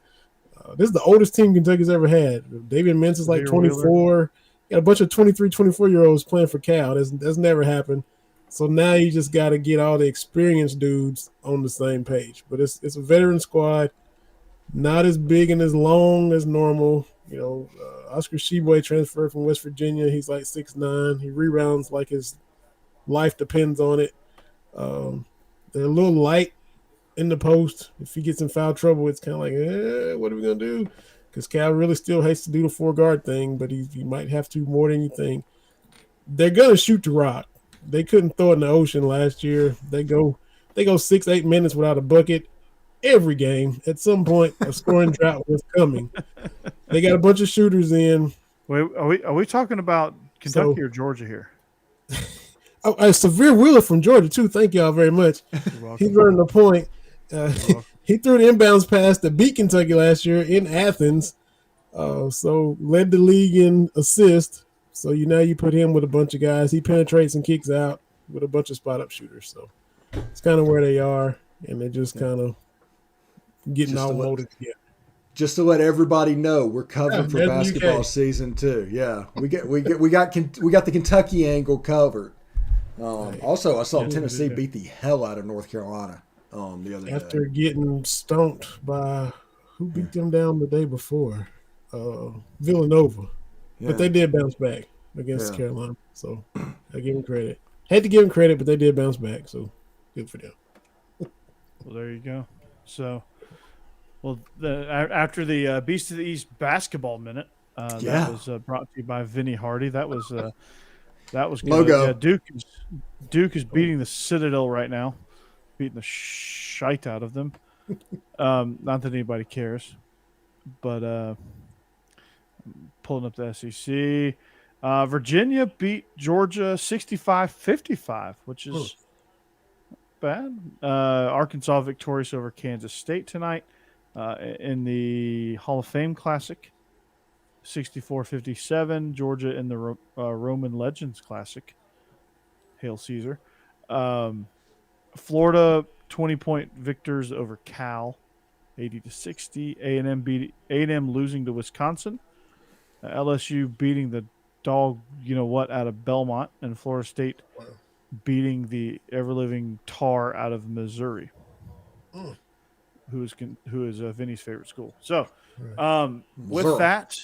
This is the oldest team Kentucky's ever had. David Mintz is like 24. You got a bunch of 23, 24-year-olds playing for Cal. That's never happened. So now you just got to get all the experienced dudes on the same page. But it's a veteran squad, not as big and as long as normal. You know, Oscar Sheboy transferred from West Virginia. He's like 6'9". He rebounds like his life depends on it. They're a little light in the post. If he gets in foul trouble, it's kind of like, what are we going to do? Because Cal really still hates to do the 4-guard thing, but he might have to more than you think. They're going to shoot the rock. They couldn't throw it in the ocean last year. They go 6-8 minutes without a bucket every game. At some point, a scoring drought was coming. They got a bunch of shooters in. Wait, are we talking about Kentucky or Georgia here? A Severe Wheeler from Georgia, too. Thank y'all very much. He's running the point. He threw the inbounds pass that beat Kentucky last year in Athens. So led the league in assists. So now you put him with a bunch of guys. He penetrates and kicks out with a bunch of spot-up shooters. So it's kind of where they are, and they're just kind of getting all molded together. Just to let everybody know, we're covered for basketball season too. Yeah, we got the Kentucky angle covered. Also, I saw Tennessee beat the hell out of North Carolina the other day. After getting stomped by who beat them down the day before? Villanova. Yeah. But they did bounce back against Carolina. So I give them credit. Had to give them credit, but they did bounce back. So good for them. Well, there you go. So, after the Beast of the East basketball minute, that was brought to you by Vinny Hardy. That was good. Logo. Yeah, Duke is beating the Citadel right now, beating the shite out of them. Not that anybody cares, but pulling up the SEC. Virginia beat Georgia 65-55, which is bad. Arkansas victorious over Kansas State tonight in the Hall of Fame Classic. 64-57. Georgia in the Roman Legends Classic. Hail Caesar. Florida 20-point victors over Cal, 80-60. A&M losing to Wisconsin. LSU beating the dog, out of Belmont, and Florida State beating the ever-living Tar out of Missouri, who is Vinny's favorite school. So, with that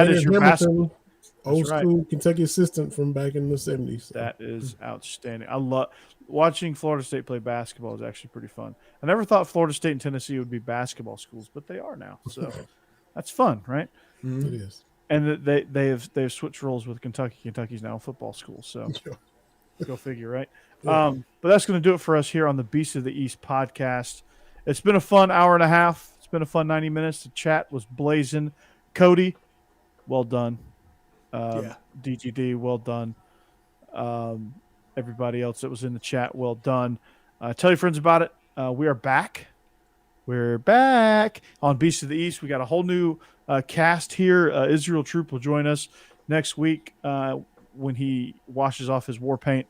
is your basketball. Old school Kentucky assistant from back in the 70s. So. That is outstanding. I love watching Florida State play basketball is actually pretty fun. I never thought Florida State and Tennessee would be basketball schools, but they are now. So that's fun, right? Mm-hmm. It is. And they have switched roles with Kentucky. Kentucky's now a football school. So go figure, right? Yeah. But that's going to do it for us here on the Beast of the East podcast. It's been a fun hour and a half. It's been a fun 90 minutes. The chat was blazing. Cody, well done. DGD, well done. Everybody else that was in the chat, well done. Tell your friends about it. We are back. We're back on Beast of the East. We got a whole new cast here. Israel Troupe will join us next week when he washes off his war paint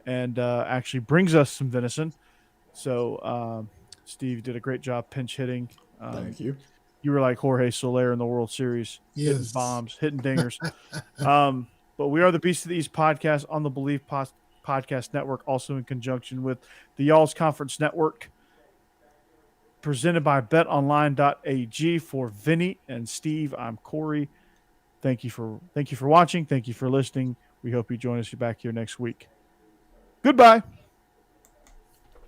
and actually brings us some venison. So Steve did a great job pinch hitting. Thank you. You were like Jorge Soler in the World Series, hitting bombs, hitting dingers. But we are the Beast of the East podcast on the Believe Podcast Network, also in conjunction with the Y'all's Conference Network, presented by betonline.ag. For Vinny and Steve, I'm Corey. Thank you for watching. Thank you for listening. We hope you join us back here next week. Goodbye.